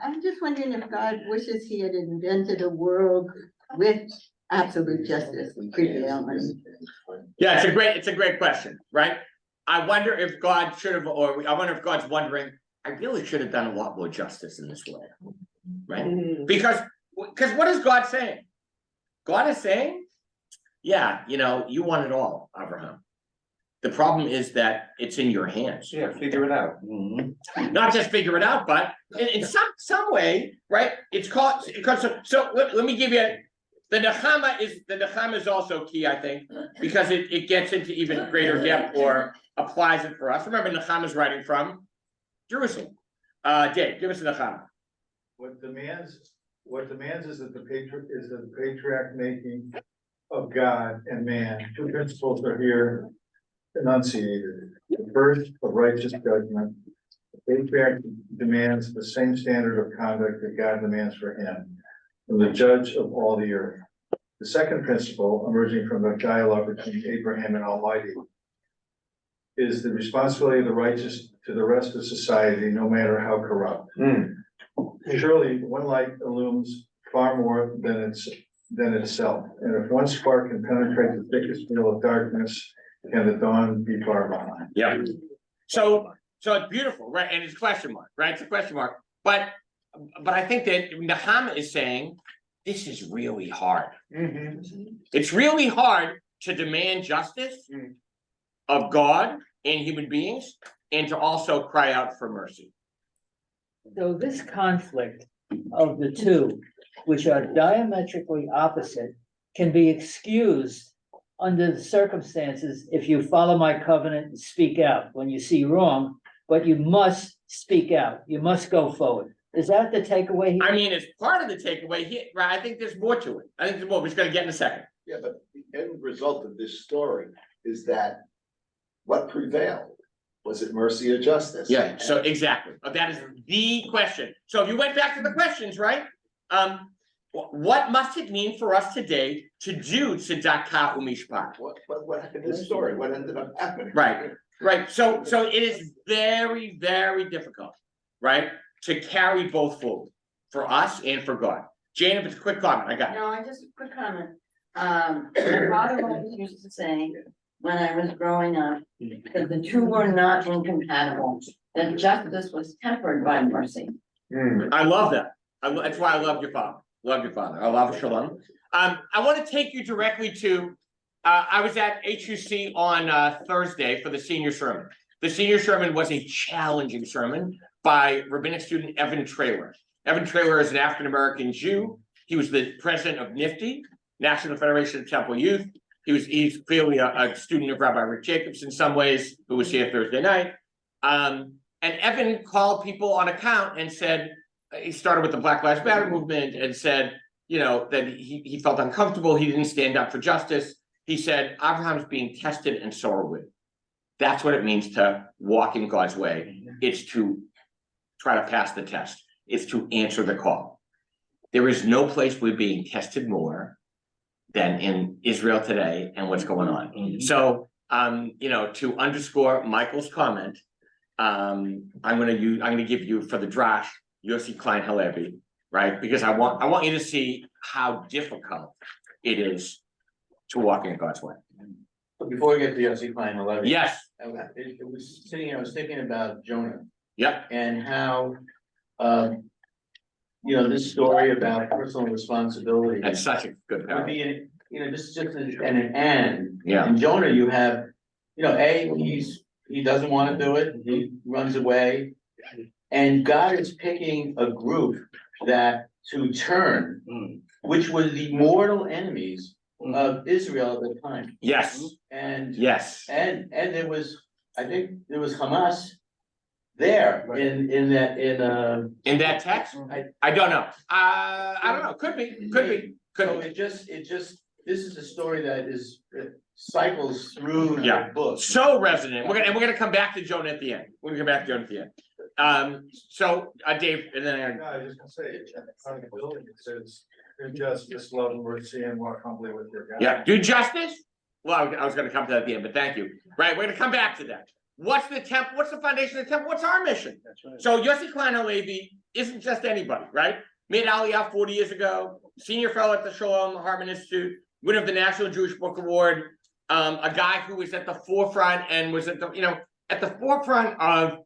I'm just wondering if God wishes he had invented a world with absolute justice prevailing. Yeah, it's a great question, right? I wonder if God should have, or I wonder if God's wondering, I really should have done a lot more justice in this world, right? Because what is God saying? God is saying, yeah, you want it all, Abraham. The problem is that it's in your hands. Yeah, figure it out. Not just figure it out, but in some way, right? It's called, so let me give you, the Nechama is also key, I think, because it gets into even greater depth or applies it for us. Remember, Nechama is writing from Jerusalem. Dave, give us the Nechama. What demands is that the patriarch making of God and man, two principles are here enunciated. First, a righteous judgment. The patriarch demands the same standard of conduct that God demands for him, from the judge of all the earth. The second principle, emerging from the dialogue between Abraham and Almighty, is the responsibility of the righteous to the rest of society, no matter how corrupt. Surely one light illumes far more than itself, and if one spark can penetrate the thickest veil of darkness, can the dawn be far behind? Yeah. So it's beautiful, right? And it's a question mark, right? It's a question mark. But I think that Nechama is saying this is really hard. It's really hard to demand justice of God and human beings, and to also cry out for mercy. So this conflict of the two, which are diametrically opposite, can be excused under the circumstances if you follow my covenant and speak out when you see wrong, but you must speak out. You must go forward. Is that the takeaway here? I mean, it's part of the takeaway here, right? I think there's more to it. I think there's more. We're just going to get in a second. Yeah, but the end result of this story is that what prevailed? Was it mercy or justice? Yeah, so exactly. That is the question. So if you went back to the questions, right? What must it mean for us today to do tzedakah umishpat? What happened in this story? What ended up happening? Right, so it is very, very difficult, right, to carry both forward for us and for God. Jane, if it's a quick comment, I got it. No, I just, a quick comment. My father always used to say, when I was growing up, that the two were not incompatible, that justice was tempered by mercy. I love that. That's why I love your father. Love your father. I love Shalom. I want to take you directly to, I was at HUC on Thursday for the senior sermon. The senior sermon was a challenging sermon by rabbinic student Evan Traylor. Evan Traylor is an African-American Jew. He was the president of NIFTY, National Federation of Temple Youth. He's clearly a student of Rabbi Rick Jacobs in some ways, who was here Thursday night. And Evan called people on account and said, he started with the Black Lives Matter movement and said, you know, that he felt uncomfortable. He didn't stand up for justice. He said, Abraham's being tested and so are we. That's what it means to walk in God's way. It's to try to pass the test. It's to answer the call. There is no place we're being tested more than in Israel today and what's going on. So, you know, to underscore Michael's comment, I'm going to give you for the drash, Yossi Klein Halevi, right? Because I want you to see how difficult it is to walk in God's way. But before we get to Yossi Klein Halevi. Yes. It was sitting, I was thinking about Jonah. Yep. And how, you know, this story about personal responsibility. That's such a good Would parallel. be, you know, just an and. Yeah. In Jonah, you have, you know, he doesn't want to do it, he runs away. And God is picking a group that to turn, which was the mortal enemies of Israel at the time. Yes. And yes. And there was, I think there was Hamas there in that text. I don't know. I don't know. Could be. So it just this is a story that cycles through the book. So resonant. We're gonna come back to Jonah at the end. So Dave, and then No, I was just gonna say, accountability, it says, do justice, love and mercy, and walk humbly with your God. yeah, do justice. Well, I was gonna come to that at the end, but thank you. Right, we're gonna come back to that. What's the temple? What's the foundation of the temple? What's our mission? That's right. So Yossi Klein Halevi isn't just anybody, right? Made Aliyah 40 years ago, senior fellow at the Shalom Hartman Institute, winner of the National Jewish Book Award, a guy who was at the forefront and was at the forefront of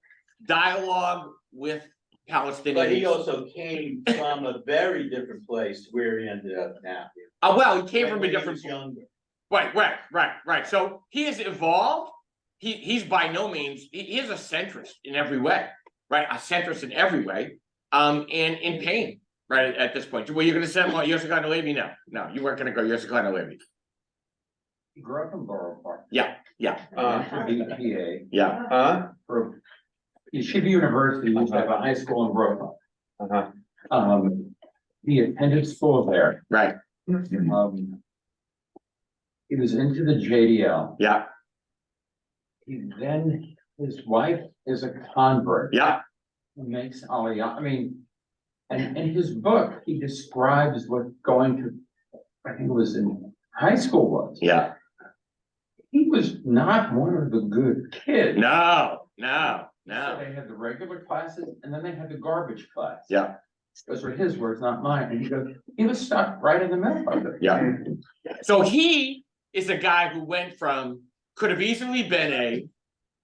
dialogue with Palestinians. But he also came from a very different place to where he ended up now. Well, he came from a different. Younger. Right. So he has evolved. He's by no means, he is a centrist in every way, right? A centrist in every way, and in pain, right, at this point. Were you gonna say Yossi Klein Halevi? No, you weren't gonna go Yossi Klein Halevi. He grew up in Borough Park. Yeah. For BPA. Yeah. For Yeshiva University, which have a high school in Brooklyn. He attended school there. Right. He was into the JDL. Yeah. Then his wife is a convert. Yeah. Who makes Aliyah. I mean, and in his book, he describes what going to, I think it was in high school was. Yeah. He was not one of the good kids. No. So they had the regular classes and then they had the garbage class. Yeah. Those were his words, not mine. And he was stuck right in the middle of it. Yeah. So he is a guy who went from, could have easily been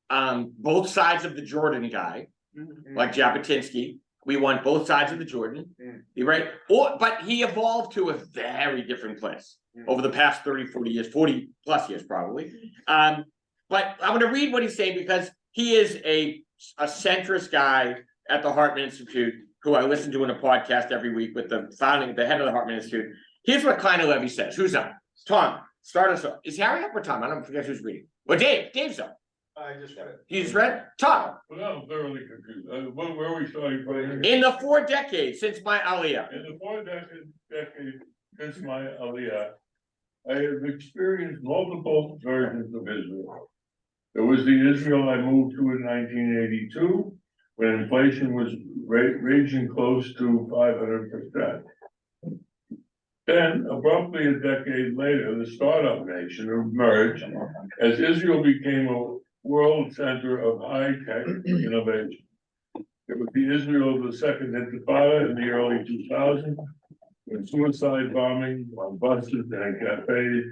both sides of the Jordan guy, like Jabotinsky. We want both sides of the Jordan, right? But he evolved to a very different place over the past 30, 40 years, 40 plus years probably. But I'm going to read what he's saying because he is a centrist guy at the Hartman Institute who I listen to in a podcast every week with the head of the Hartman Institute. Here's what Klein Halevi says. Who's up? Tom, start us off. Is Harry up or Tom? I don't forget who's reading. Or Dave. Dave's up. I just got it. You just read? Tom. Well, I'm thoroughly confused. Where are we starting from? In the 4 decades since my Aliyah. In the 4 decades since my Aliyah, I have experienced multiple versions of Israel. There was the Israel I moved to in 1982, when inflation was raging close to 500%. Then abruptly a decade later, the startup nation emerged as Israel became a world center of high-tech innovation. It was the Israel of the Second Intifada in the early 2000s, when suicide bombing on buses and cafes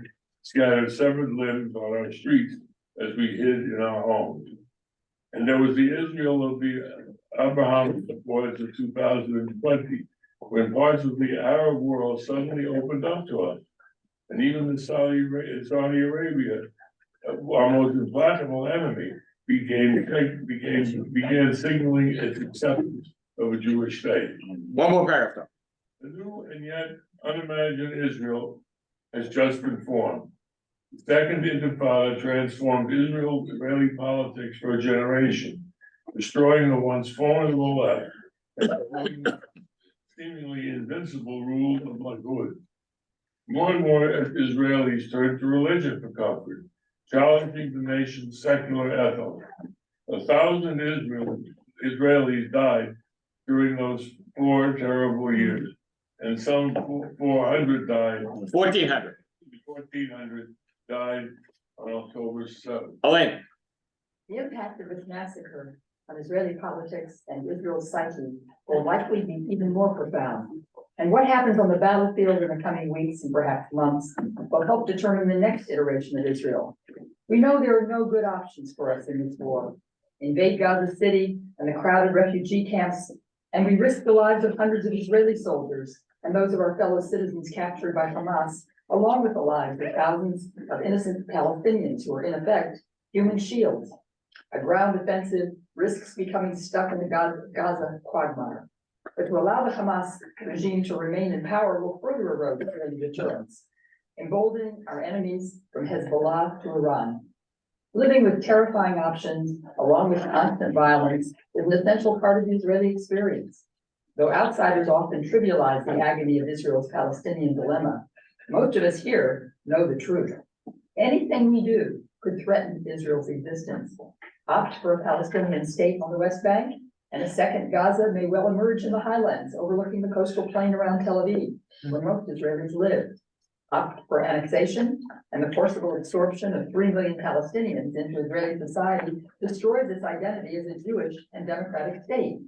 scattered severed limbs on our streets as we hid in our homes. And there was the Israel of the Abraham Accords of 2020, when parts of the Arab world suddenly opened up to us. And even the Saudi Arabia, our most implacable enemy, began signaling its acceptance of a Jewish state. One more paragraph. The new and yet unimagined Israel has just been formed. The Second Intifada transformed Israeli politics for a generation, destroying the once formidable left and promoting seemingly invincible rule of Likud. More and more Israelis turn to religion for comfort, challenging the nation's secular ethos. 1,000 Israelis died during those 4 terrible years, and some 400 died. 1,400 died on October 7th. Elaine. The impact of this massacre on Israeli politics and Israel's psyche will likely be even more profound. And what happens on the battlefield in the coming weeks and perhaps months will help determine the next iteration of Israel. We know there are no good options for us in this war. Invade Gaza City and the crowded refugee camps, and we risk the lives of hundreds of Israeli soldiers and those of our fellow citizens captured by Hamas, along with the lives of thousands of innocent Palestinians who are in effect human shields. A ground offensive risks becoming stuck in the Gaza quagmire. But to allow the Hamas regime to remain in power will further erode Israeli deterrence, emboldening our enemies from Hezbollah to Iran. Living with terrifying options, along with constant violence, is an essential part of the Israeli experience. Though outsiders often trivialize the agony of Israel's Palestinian dilemma, most of us here know the truth. Anything we do could threaten Israel's existence. Opt for a Palestinian state on the West Bank, and a second Gaza may well emerge in the highlands overlooking the coastal plain around Tel Aviv, where most Israelis live. Opt for annexation, and the forcible absorption of 3 million Palestinians into Israeli society destroys its identity as a Jewish and democratic state.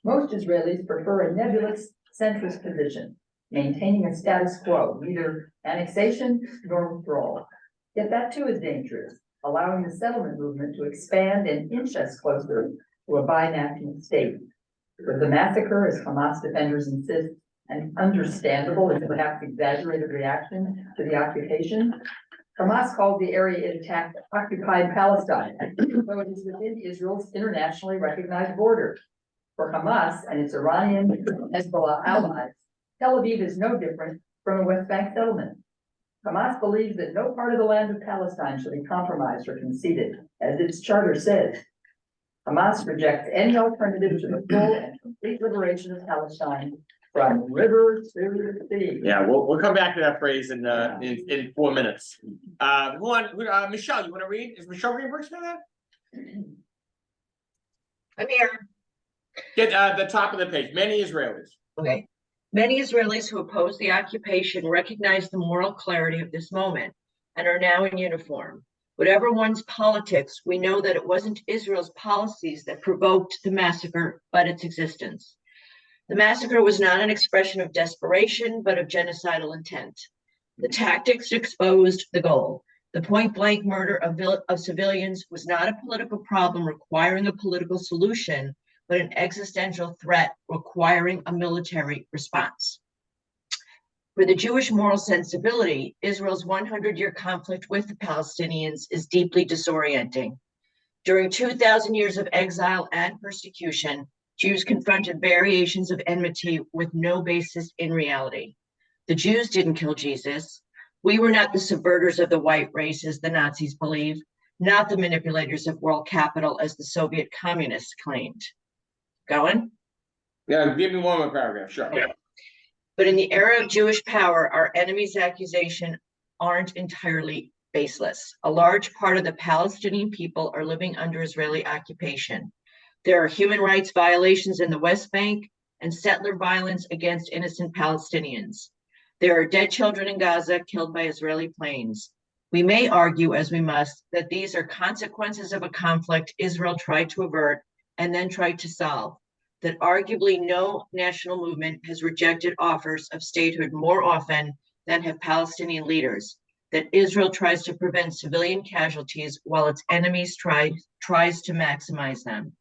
Most Israelis prefer a nebulous centrist position, maintaining a status quo, neither annexation nor withdrawal. Yet that too is dangerous, allowing the settlement movement to expand and inch us closer to a binational state. With the massacre, as Hamas defenders insist, an understandable and perhaps exaggerated reaction to the occupation, Hamas called the area it attacked occupied Palestine, though it is within Israel's internationally recognized border. For Hamas and its Iranian Hezbollah allies, Tel Aviv is no different from a West Bank settlement. Hamas believes that no part of the land of Palestine should be compromised or conceded, as its charter says. Hamas rejects any alternative to the full and complete liberation of Palestine from river to sea. Yeah, we'll come back to that phrase in 4 minutes. Michelle, you want to read? Is Michelle Greenberg for that? I'm here. Get the top of the page. Many Israelis. Okay. Many Israelis who oppose the occupation recognize the moral clarity of this moment and are now in uniform. Whatever one's politics, we know that it wasn't Israel's policies that provoked the massacre, but its existence. The massacre was not an expression of desperation, but of genocidal intent. The tactics exposed the goal. The point-blank murder of civilians was not a political problem requiring a political solution, but an existential threat requiring a military response. For the Jewish moral sensibility, Israel's 100-year conflict with the Palestinians is deeply disorienting. During 2,000 years of exile and persecution, Jews confronted variations of enmity with no basis in reality. The Jews didn't kill Jesus. We were not the subverters of the white race, as the Nazis believed, not the manipulators of world capital, as the Soviet communists claimed. Going? Yeah, give me one more paragraph, sure. Yeah. But in the era of Jewish power, our enemies' accusations aren't entirely baseless. A large part of the Palestinian people are living under Israeli occupation. There are human rights violations in the West Bank and settler violence against innocent Palestinians. There are dead children in Gaza killed by Israeli planes. We may argue, as we must, that these are consequences of a conflict Israel tried to avert and then tried to solve, that arguably no national movement has rejected offers of statehood more often than have Palestinian leaders, that Israel tries to prevent civilian casualties while its enemies tries to maximize them.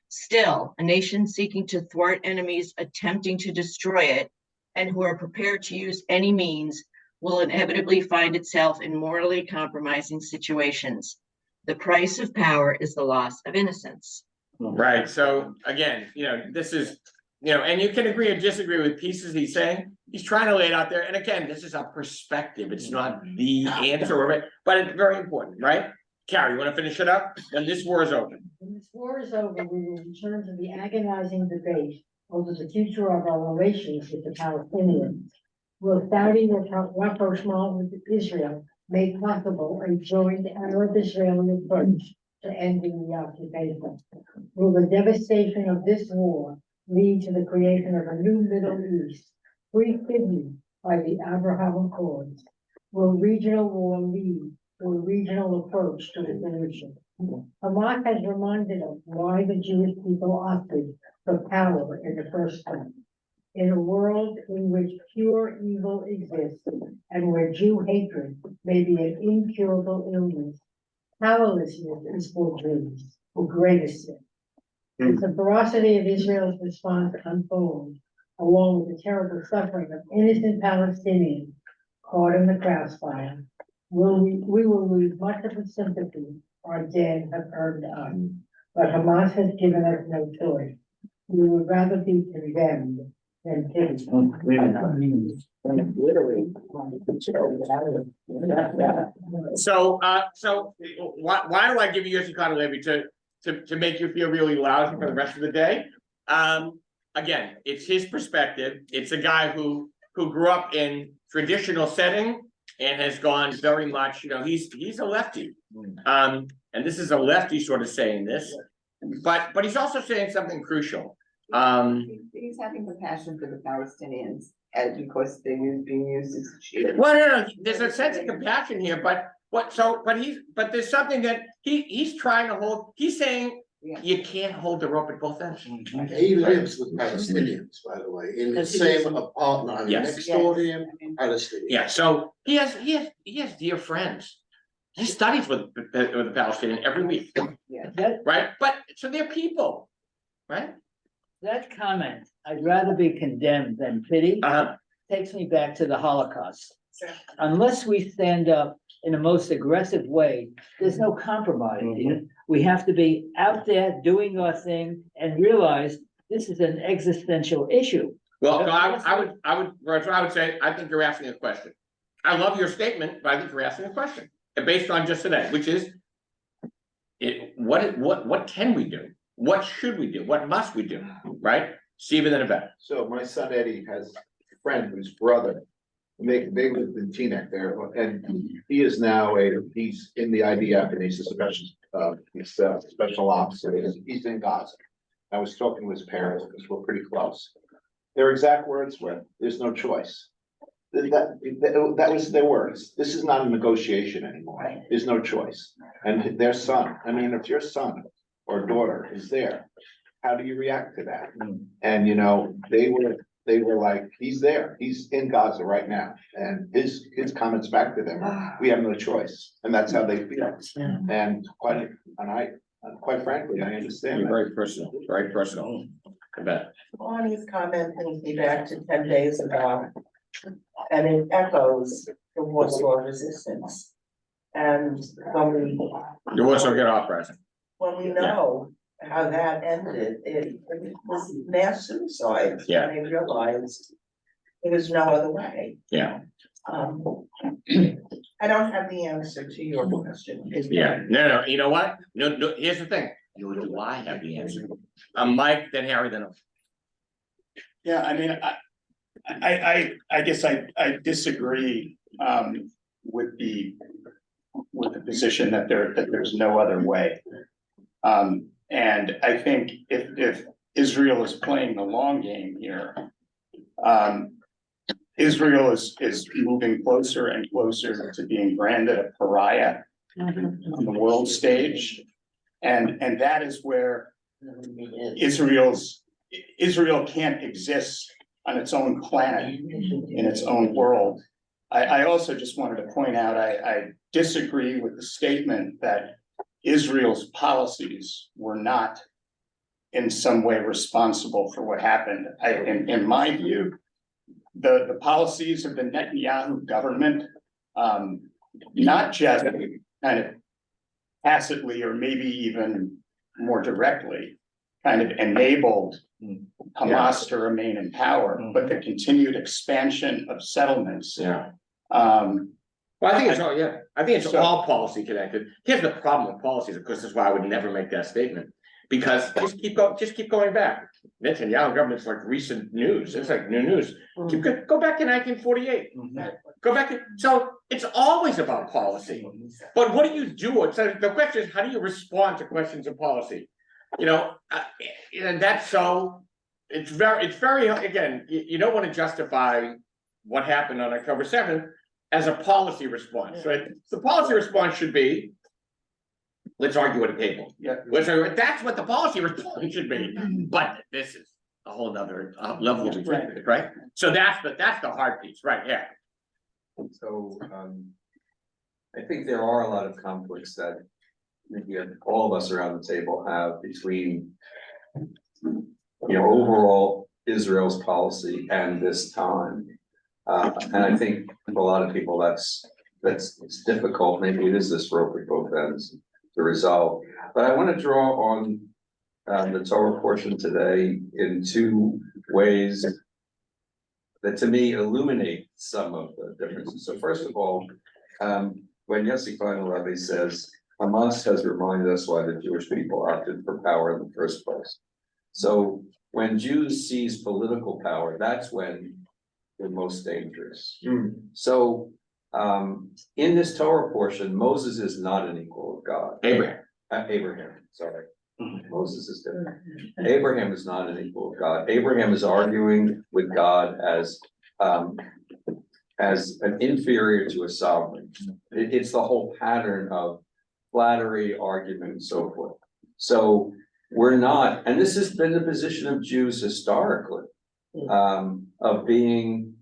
Still, a nation seeking to thwart enemies attempting to destroy it and who are prepared to use any means will inevitably find itself in morally compromising situations. The price of power is the loss of innocence. Right, so again, this is, and you can agree or disagree with pieces he's saying. He's trying to lay it out there, and again, this is a perspective. It's not the answer of it, but it's very important, right? Carrie, you want to finish it up? When this war is over. When this war is over, we will return to the agonizing debate over the future of our relations with the Palestinians. Will Saudi rapprochement with Israel make possible a joint Arab-Israeli approach to ending the occupation? Will the devastation of this war lead to the creation of a new Middle East, prefigured by the Abraham Accords? Will regional war lead to a regional approach to the solution? Hamas has reminded us why the Jewish people opted for power in the first place. In a world in which pure evil exists and where Jew hatred may be an incurable illness, powerlessness is for Jews, the greatest sin. As the ferocity of Israel's response unfolds, along with the terrible suffering of innocent Palestinians caught in the crossfire, we will lose much of the sympathy our dead have earned us. But Hamas has given us no choice. We would rather be condemned than pitied. So why do I give you your Chicago Levy to make you feel really lousy for the rest of the day? Again, it's his perspective. It's a guy who grew up in traditional setting and has gone very much, he's a lefty. And this is a lefty sort of saying this, but he's also saying something crucial. He's having compassion for the Palestinians because they're being used as shield. Well, no, there's a sense of compassion here, but there's something that he's trying to hold. He's saying you can't hold the rope at both ends. He lives with Palestinians, by the way, in the same apartment next door to him, Palestinians. Yeah, so he has dear friends. He studies with the Palestinian every week. Right? But so they're people, right? That comment, I'd rather be condemned than pitied, takes me back to the Holocaust. Unless we stand up in the most aggressive way, there's no compromise here. We have to be out there doing our thing and realize this is an existential issue. Well, no, I would say, I think you're asking a question. I love your statement, but I think you're asking a question based on just today, which is, what can we do? What should we do? What must we do? Right? Stephen and Yvette. So my son Eddie has a friend whose brother, they lived in Teaneck there, and he is now he's in the IDF and he's a special ops, he's in Gaza. I was talking to his parents because we're pretty close. Their exact words were, "There's no choice." That was their words. This is not a negotiation anymore. There's no choice. And their son, if your son or daughter is there, how do you react to that? And they were like, he's there, he's in Gaza right now. And his comments back to them, we have no choice. And that's how they feel. And quite frankly, I understand. Very personal, very personal. I bet. Bonnie's comment brings me back to 10 days ago. And it echoes the Warsaw Resistance. And when You want to get off, President. when we know how that ended, it was mass suicide. Yeah. And they realized there was no other way. Yeah. I don't have the answer to your question. Yeah. No. You know what? No. Here's the thing. Nor do I have the answer. Mike, then Harry, then. Yeah, I guess I disagree with the position that there's no other way. And I think if Israel is playing the long game here, Israel is moving closer and closer to being branded a pariah on the world stage. And that is where Israel can't exist on its own planet, in its own world. I also just wanted to point out, I disagree with the statement that Israel's policies were not in some way responsible for what happened. In my view, the policies of the Netanyahu government, not just kind of tacitly or maybe even more directly, kind of enabled Hamas to remain in power, but the continued expansion of settlements. Yeah. Well, I think it's all, yeah, I think it's all policy connected. Here's the problem with policies, of course, this is why I would never make that statement. Because just keep going back. Netanyahu government's like recent news. It's like new news. Go back to 1948. Go back. So it's always about policy. But what do you do? So the question is, how do you respond to questions of policy? You know, and that's so. It's very again. You don't want to justify what happened on October 7th as a policy response, right? The policy response should be, let's argue at a table. Yeah. That's what the policy response should be. But this is a whole nother level of executive, right? So that's the hard piece, right? Yeah. So, I think there are a lot of conflicts that maybe all of us around the table have between, overall Israel's policy and this time. And I think for a lot of people, it's difficult. Maybe it is this rope at both ends to resolve. But I want to draw on the Torah portion today in two ways that to me illuminate some of the differences. So first of all, when Yossi Klein Halevi says, Hamas has reminded us why the Jewish people opted for power in the first place. So when Jews seize political power, that's when they're most dangerous. So in this Torah portion, Moses is not an equal of God. Abraham, sorry. Moses is different. Abraham is not an equal of God. Abraham is arguing with God as an inferior to a sovereign. It's the whole pattern of flattery, argument, and so forth. So we're not, and this has been the position of Jews historically, of being,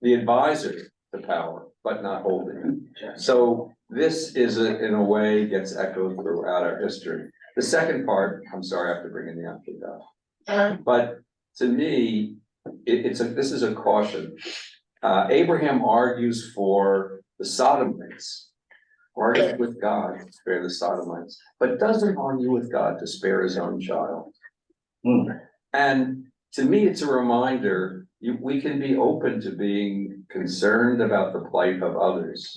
the advisor to power, but not holding it. So this is in a way gets echoed throughout our history. The second part, I'm sorry, I have to bring in the afterthought. But to me, this is a caution. Abraham argues for the Sodomites, argues with God to spare the Sodomites, but doesn't argue with God to spare his own child. And to me, it's a reminder, we can be open to being concerned about the plight of others.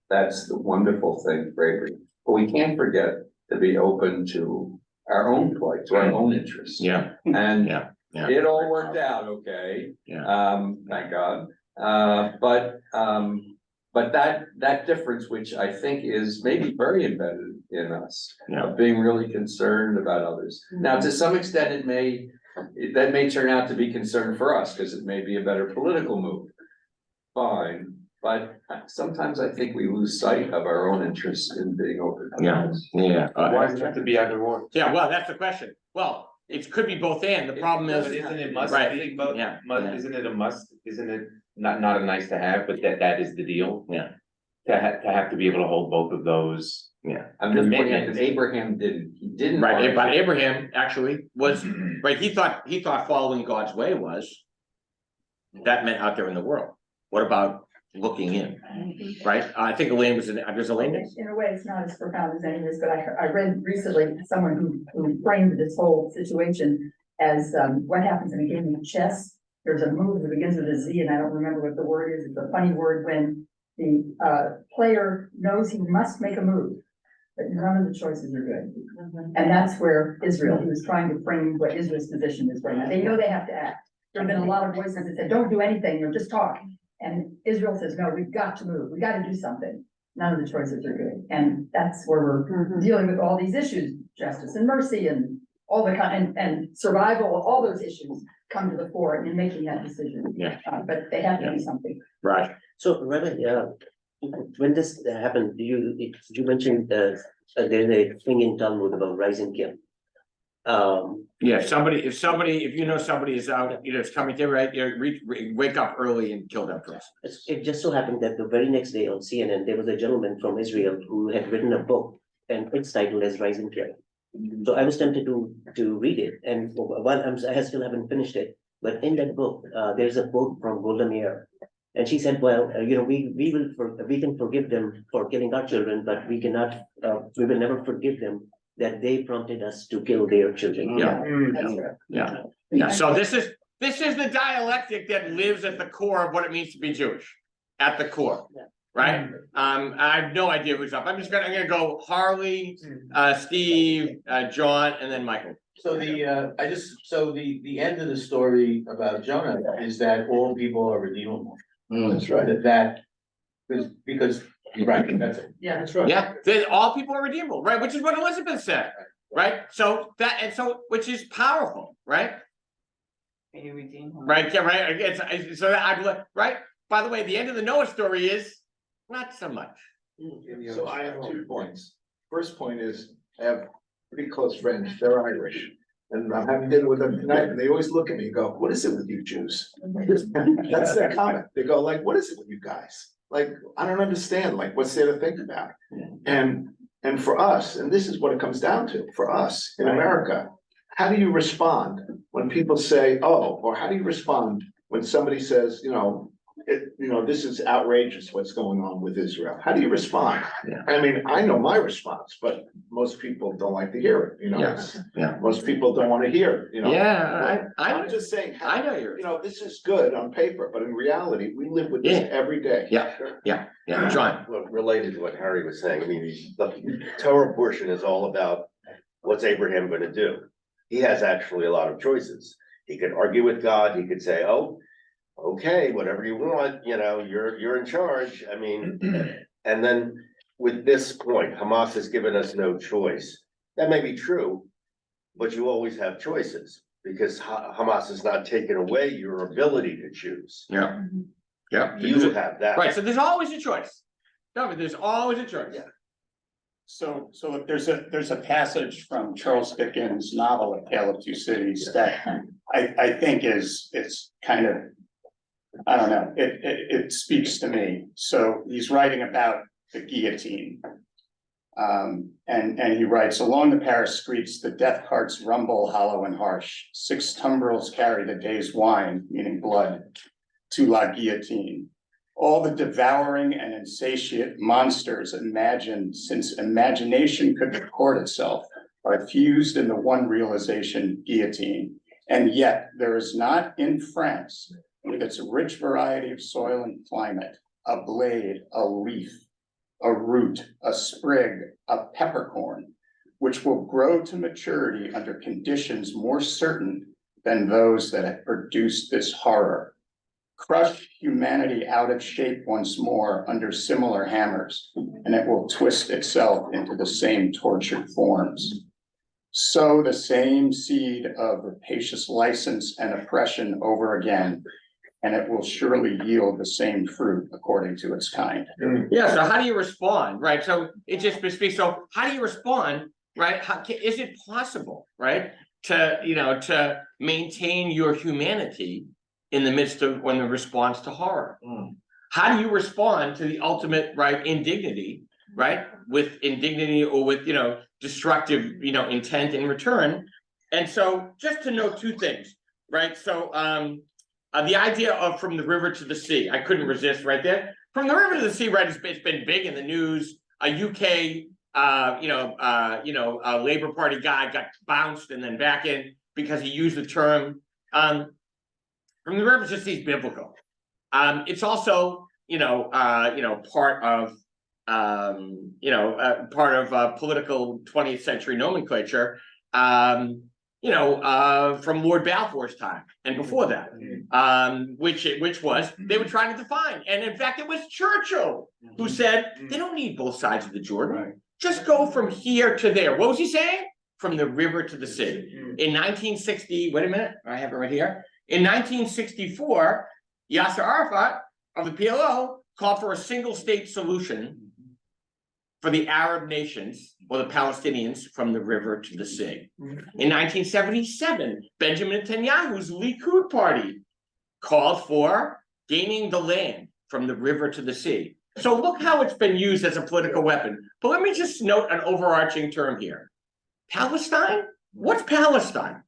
That's the wonderful thing, bravery. But we can't forget to be open to our own plight, to our own interests. Yeah. And Yeah. it all worked out okay. Thank God. But that difference, which I think is maybe very embedded in us, of being really concerned about others. Now, to some extent, that may turn out to be concern for us because it may be a better political move. Fine, but sometimes I think we lose sight of our own interests in being open. Why does it have to be either or? Yeah, well, that's the question. Well, it could be both and. The problem is, But isn't it must right? be both? Yeah. Isn't it a must? Isn't it not a nice to have, but that is the deal? Yeah. To have to be able to hold both of those. Yeah. I'm just pointing out that Abraham didn't. He didn't. Right, but Abraham actually was right. He thought following God's way that meant out there in the world. What about looking in? Right? I think Elaine was there's Elaine there? In a way, it's not as profound as any of this, but I read recently someone who framed this whole situation as what happens in a game of chess. There's a move that begins with a Z, and I don't remember what the word is. It's a funny word when the player knows he must make a move, but none of the choices are good. And that's where Israel, he was trying to frame what Israel's position is right now. They know they have to act. There have been a lot of voices that said, don't do anything, or just talk. And Israel says, no, we've got to move. We got to do something. None of the choices are good. And that's where we're dealing with all these issues, justice and mercy and all the and survival, all those issues. come to the fore in making that decision. Yeah. But they have to be something. Right. So, Rabbi, when this happened, you mentioned, there's a thing in Talmud about rising kill. Yeah, if you know somebody is out, is coming to, right, wake up early and kill that person. It just so happened that the very next day on CNN, there was a gentleman from Israel who had written a book, and it's titled as Rising Kill. So I was tempted to read it, and while I still haven't finished it, but in that book, there's a quote from Golda Meir, and she said, well, we can forgive them for killing our children, but we will never forgive them that they prompted us to kill their children. Yeah. So this is the dialectic that lives at the core of what it means to be Jewish, at the core, right? I have no idea who's up. I'm gonna go Harley, Steve, John, and then Michael. So the end of the story about Jonah is that all people are redeemable. That's right. That because right, that's it. Yeah, That's right. Yeah, all people are redeemable, right? Which is what Elizabeth said, right? So which is powerful, right? Can you redeem him? Right, yeah, right. Right. By the way, the end of the Noah story is not so much. So I have 2 points. First point is, I have pretty close friends, they're Irish. And I'm having dinner with them tonight, and they always look at me and go, what is it with you Jews? That's their comment. They go like, what is it with you guys? Like, I don't understand, like, what's there to think about? And for us, and this is what it comes down to, for us in America, how do you respond when people say, oh, or how do you respond when somebody says, this is outrageous what's going on with Israel? How do you respond? Yeah. I mean, I know my response, but most people don't like to hear it, Most people don't want to hear it, Yeah, I'm just saying, I know you're. this is good on paper, but in reality, we live with this every day. Yeah, John. Well, related to what Harry was saying, I mean, the Torah portion is all about what's Abraham gonna do? He has actually a lot of choices. He could argue with God, he could say, oh, okay, whatever you want, you're in charge. I mean, and then with this point, Hamas has given us no choice. That may be true, but you always have choices because Hamas has not taken away your ability to choose. Yeah. You have that. Right, so there's always a choice. No, but there's always a choice. Yeah. So there's a passage from Charles Dickens' novel, A Tale of Two Cities, that I think it's kind of, I don't know, it speaks to me. So he's writing about the guillotine. And he writes, along the Paris streets, the death carts rumble hollow and harsh. 6 tumbrils carry the day's wine, meaning blood, to la guillotine. All the devouring and insatiate monsters imagined since imagination could record itself are fused in the one realization, guillotine. And yet there is not in France, with its rich variety of soil and climate, a blade, a leaf, a root, a sprig, a peppercorn, which will grow to maturity under conditions more certain than those that have produced this horror. Crush humanity out of shape once more under similar hammers, and it will twist itself into the same tortured forms. Sow the same seed of rapacious license and oppression over again, and it will surely yield the same fruit according to its kind. Yeah, so how do you respond, right? So it just speaks, so how do you respond, right? Is it possible, right? To maintain your humanity in the midst of when the response to horror? How do you respond to the ultimate, right, indignity, right? With indignity or with, destructive, intent in return. And so just to know 2 things, right? So, the idea of from the river to the sea, I couldn't resist right there. From the river to the sea, right? It's been big in the news. A UK, a Labour Party guy got bounced and then back in because he used the term. From the river to the sea is biblical. It's also, part of, political 20th century nomenclature. From Lord Balfour's time and before that, which was they were trying to define. And in fact, it was Churchill who said they don't need both sides of the Jordan. Just go from here to there. What was he saying? From the river to the sea. In 1960, wait a minute, I have it right here. In 1964, Yasser Arafat of the PLO called for a single state solution for the Arab nations or the Palestinians from the river to the sea. In 1977, Benjamin Netanyahu's Likud party called for gaining the land from the river to the sea. So look how it's been used as a political weapon. But let me just note an overarching term here. Palestine? What's Palestine?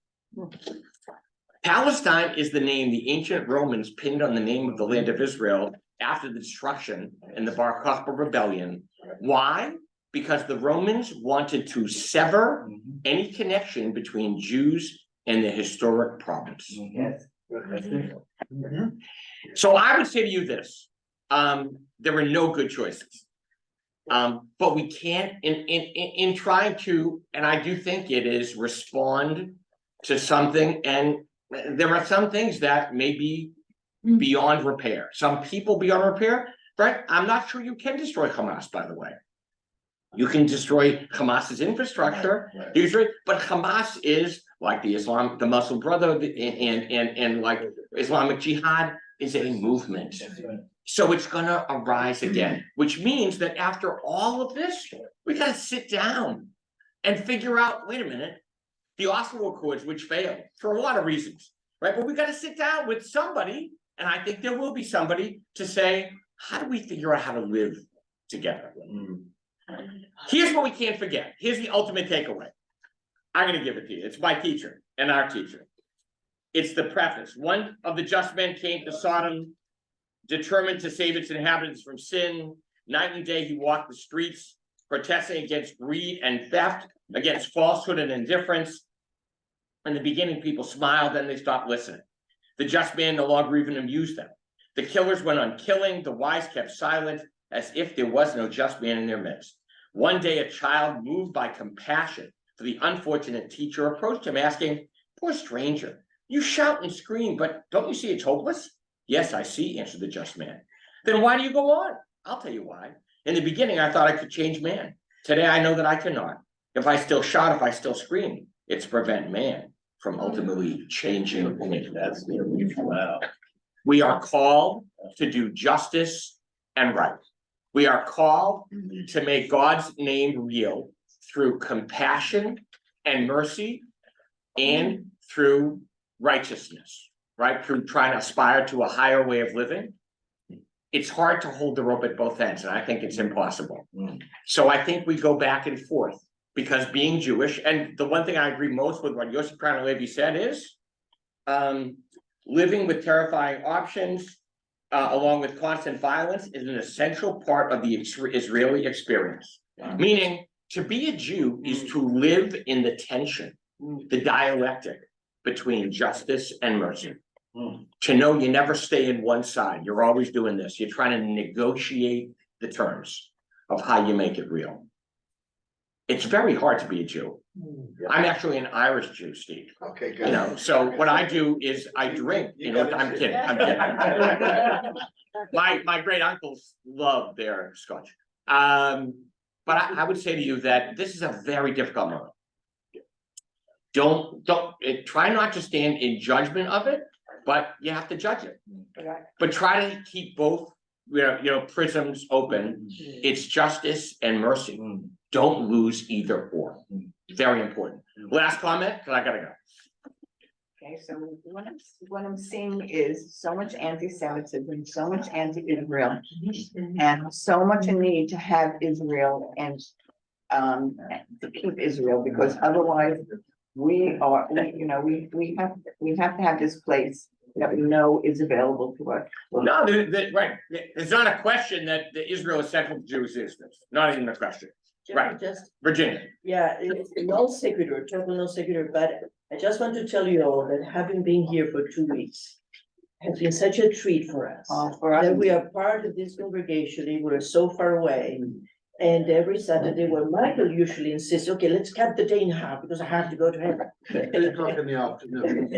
Palestine is the name the ancient Romans pinned on the name of the land of Israel after the destruction in the Bar Kokhba rebellion. Why? Because the Romans wanted to sever any connection between Jews and the historic province. Yes. So I would say to you this, there were no good choices. But we can't, in trying to, and I do think it is respond to something, and there are some things that may be beyond repair. Some people beyond repair, right? I'm not sure you can destroy Hamas, by the way. You can destroy Hamas's infrastructure, usually, but Hamas is like the Muslim Brotherhood and like Islamic Jihad is a movement. So it's gonna arise again, which means that after all of this, we gotta sit down and figure out, wait a minute, the Oslo Accords, which failed for a lot of reasons, right? But we gotta sit down with somebody, and I think there will be somebody to say, how do we figure out how to live together? Here's what we can't forget. Here's the ultimate takeaway. I'm gonna give it to you. It's my teacher and our teacher. It's the preface. One of the just men came to Sodom, determined to save its inhabitants from sin. Night and day he walked the streets, protesting against greed and theft, against falsehood and indifference. In the beginning, people smiled, then they stopped listening. The just man no longer even amused them. The killers went on killing, the wise kept silent, as if there was no just man in their midst. One day, a child, moved by compassion for the unfortunate teacher, approached him, asking, "Poor stranger, you shout and scream, but don't you see it's hopeless?" "Yes, I see," answered the just man. "Then why do you go on?" "I'll tell you why. In the beginning, I thought I could change man. Today, I know that I cannot. If I still shout, if I still scream, it's to prevent man from ultimately changing me." That's wow. We are called to do justice and right. We are called to make God's name real through compassion and mercy and through righteousness, right? Through trying to aspire to a higher way of living. It's hard to hold the rope at both ends, and I think it's impossible. So I think we go back and forth, because being Jewish, and the one thing I agree most with what Yossi Crown Levy said is, living with terrifying options, along with constant violence, is an essential part of the Israeli experience. Meaning, to be a Jew is to live in the tension, the dialectic between justice and mercy. To know you never stay in one side, you're always doing this. You're trying to negotiate the terms of how you make it real. It's very hard to be a Jew. I'm actually an Irish Jew, Steve. Okay, good. You know, so what I do is I drink, you know, I'm kidding. My great uncles love their scotch. But I would say to you that this is a very difficult moment. Don't try not to stand in judgment of it, but you have to judge it. But try to keep both, prisms open. It's justice and mercy. Don't lose either or. Very important. Last comment, because I gotta go. Okay, so what I'm seeing is so much anti-Semitism, so much anti-Israel, and so much a need to have Israel and to keep Israel, because otherwise we have to have this place that we know is available to us. No, right. It's not a question that Israel is central to Jewish existence. Not even a question. Right. Just, Virginia. yeah, it's non sequitur, total non sequitur, but I just want to tell you all that having been here for 2 weeks has been such a treat for us. That we are part of this congregation, we're so far away. And every Saturday, where Michael usually insists, okay, let's cut the day in half because I have to go to heaven. 8 o'clock in the afternoon.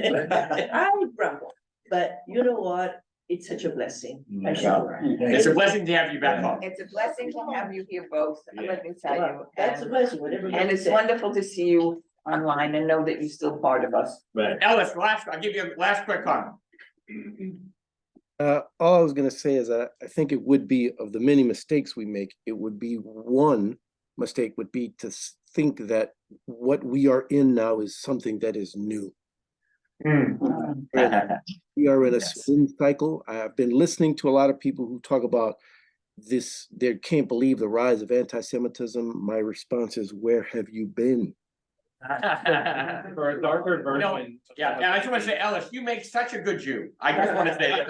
I grumble, but you know what? It's such a blessing. It's a blessing to have you back home. It's a blessing to have you here, folks. Let me tell you. That's a blessing, whatever. And it's wonderful to see you online and know that you're still part of us. Right. Ellis, I'll give you a last quick comment. All I was gonna say is that I think it would be, of the many mistakes we make, it would be one mistake would be to think that what we are in now is something that is new. We are in a spin cycle. I've been listening to a lot of people who talk about this, they can't believe the rise of anti-Semitism. My response is, where have you been? For a darker version. Yeah, and I just want to say, Ellis, you make such a good Jew. I just want to say that.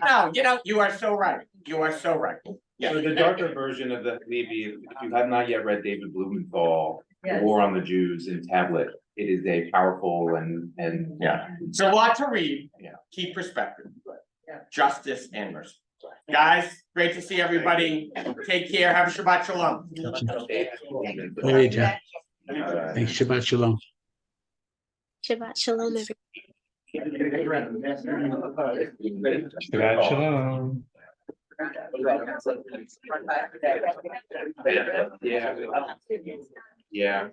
No, you are so right. You are so right. Yeah. So the darker version of the, maybe if you have not yet read David Blumenthal, The War on the Jews in tablet, it is a powerful and yeah, it's a lot to read. Yeah. Keep perspective. Justice and mercy. Guys, great to see everybody. Take care. Have a Shabbat Shalom. Thanks, Shabbat Shalom. Shabbat Shalom, everyone. Shabbat Shalom. Yeah.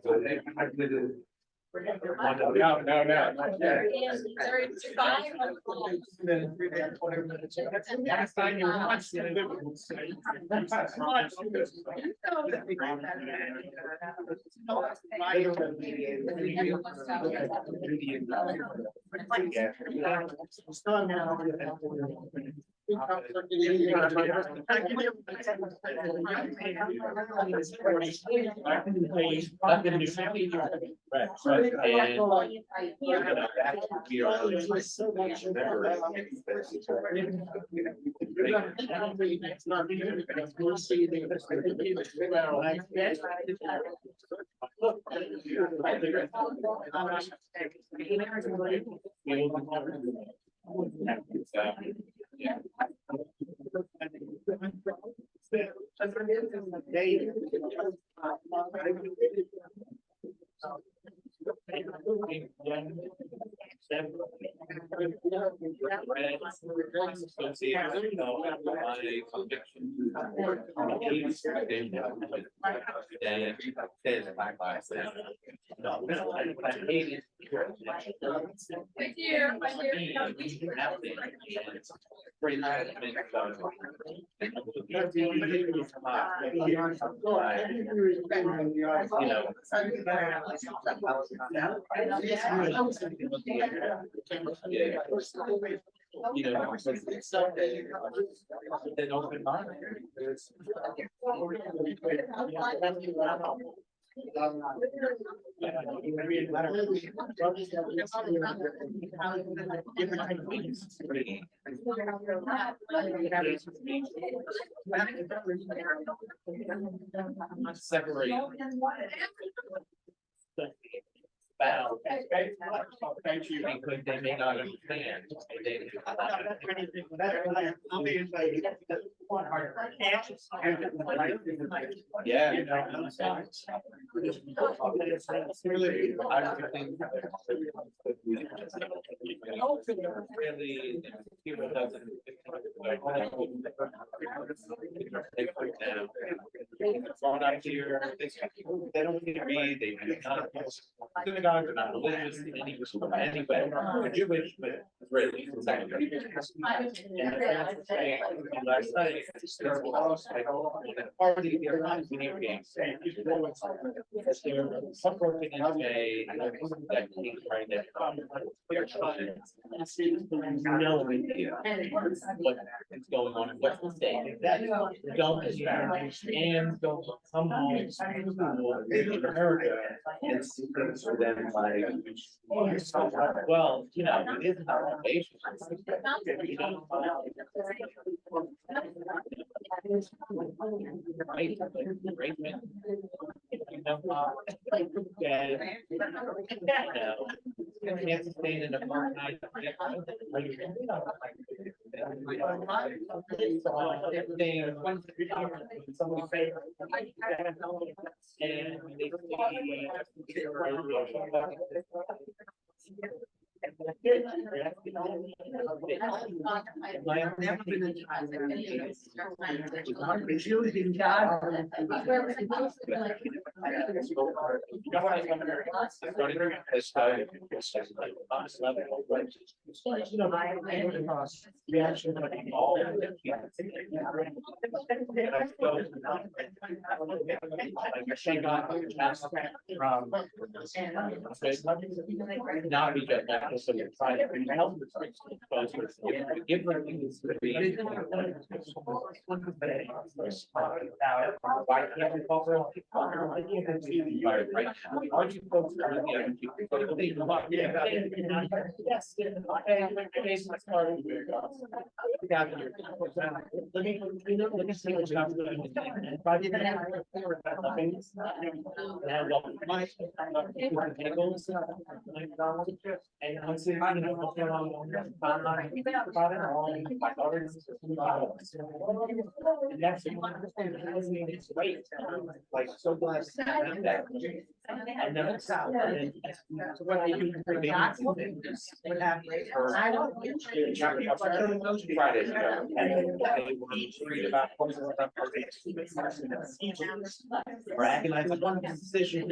Separate. Thank you. Because they may not understand. Yeah. Really, people doesn't. Out here, they don't need to read, they do not. Synagogues are not religious in any way. They're Jewish, but Israeli. Last night, there was like party, there are video games. Supporting NJ, that king right there. They're trying no idea what's going on and what's the state. Don't and don't come home in America and secrets for them like, well, it is our foundation. Can't sustain an apartheid. Now we get back to some private health. Like so glad to have that. And then it's out. And so what I do. What happened? Fridays. Or agonize one decision.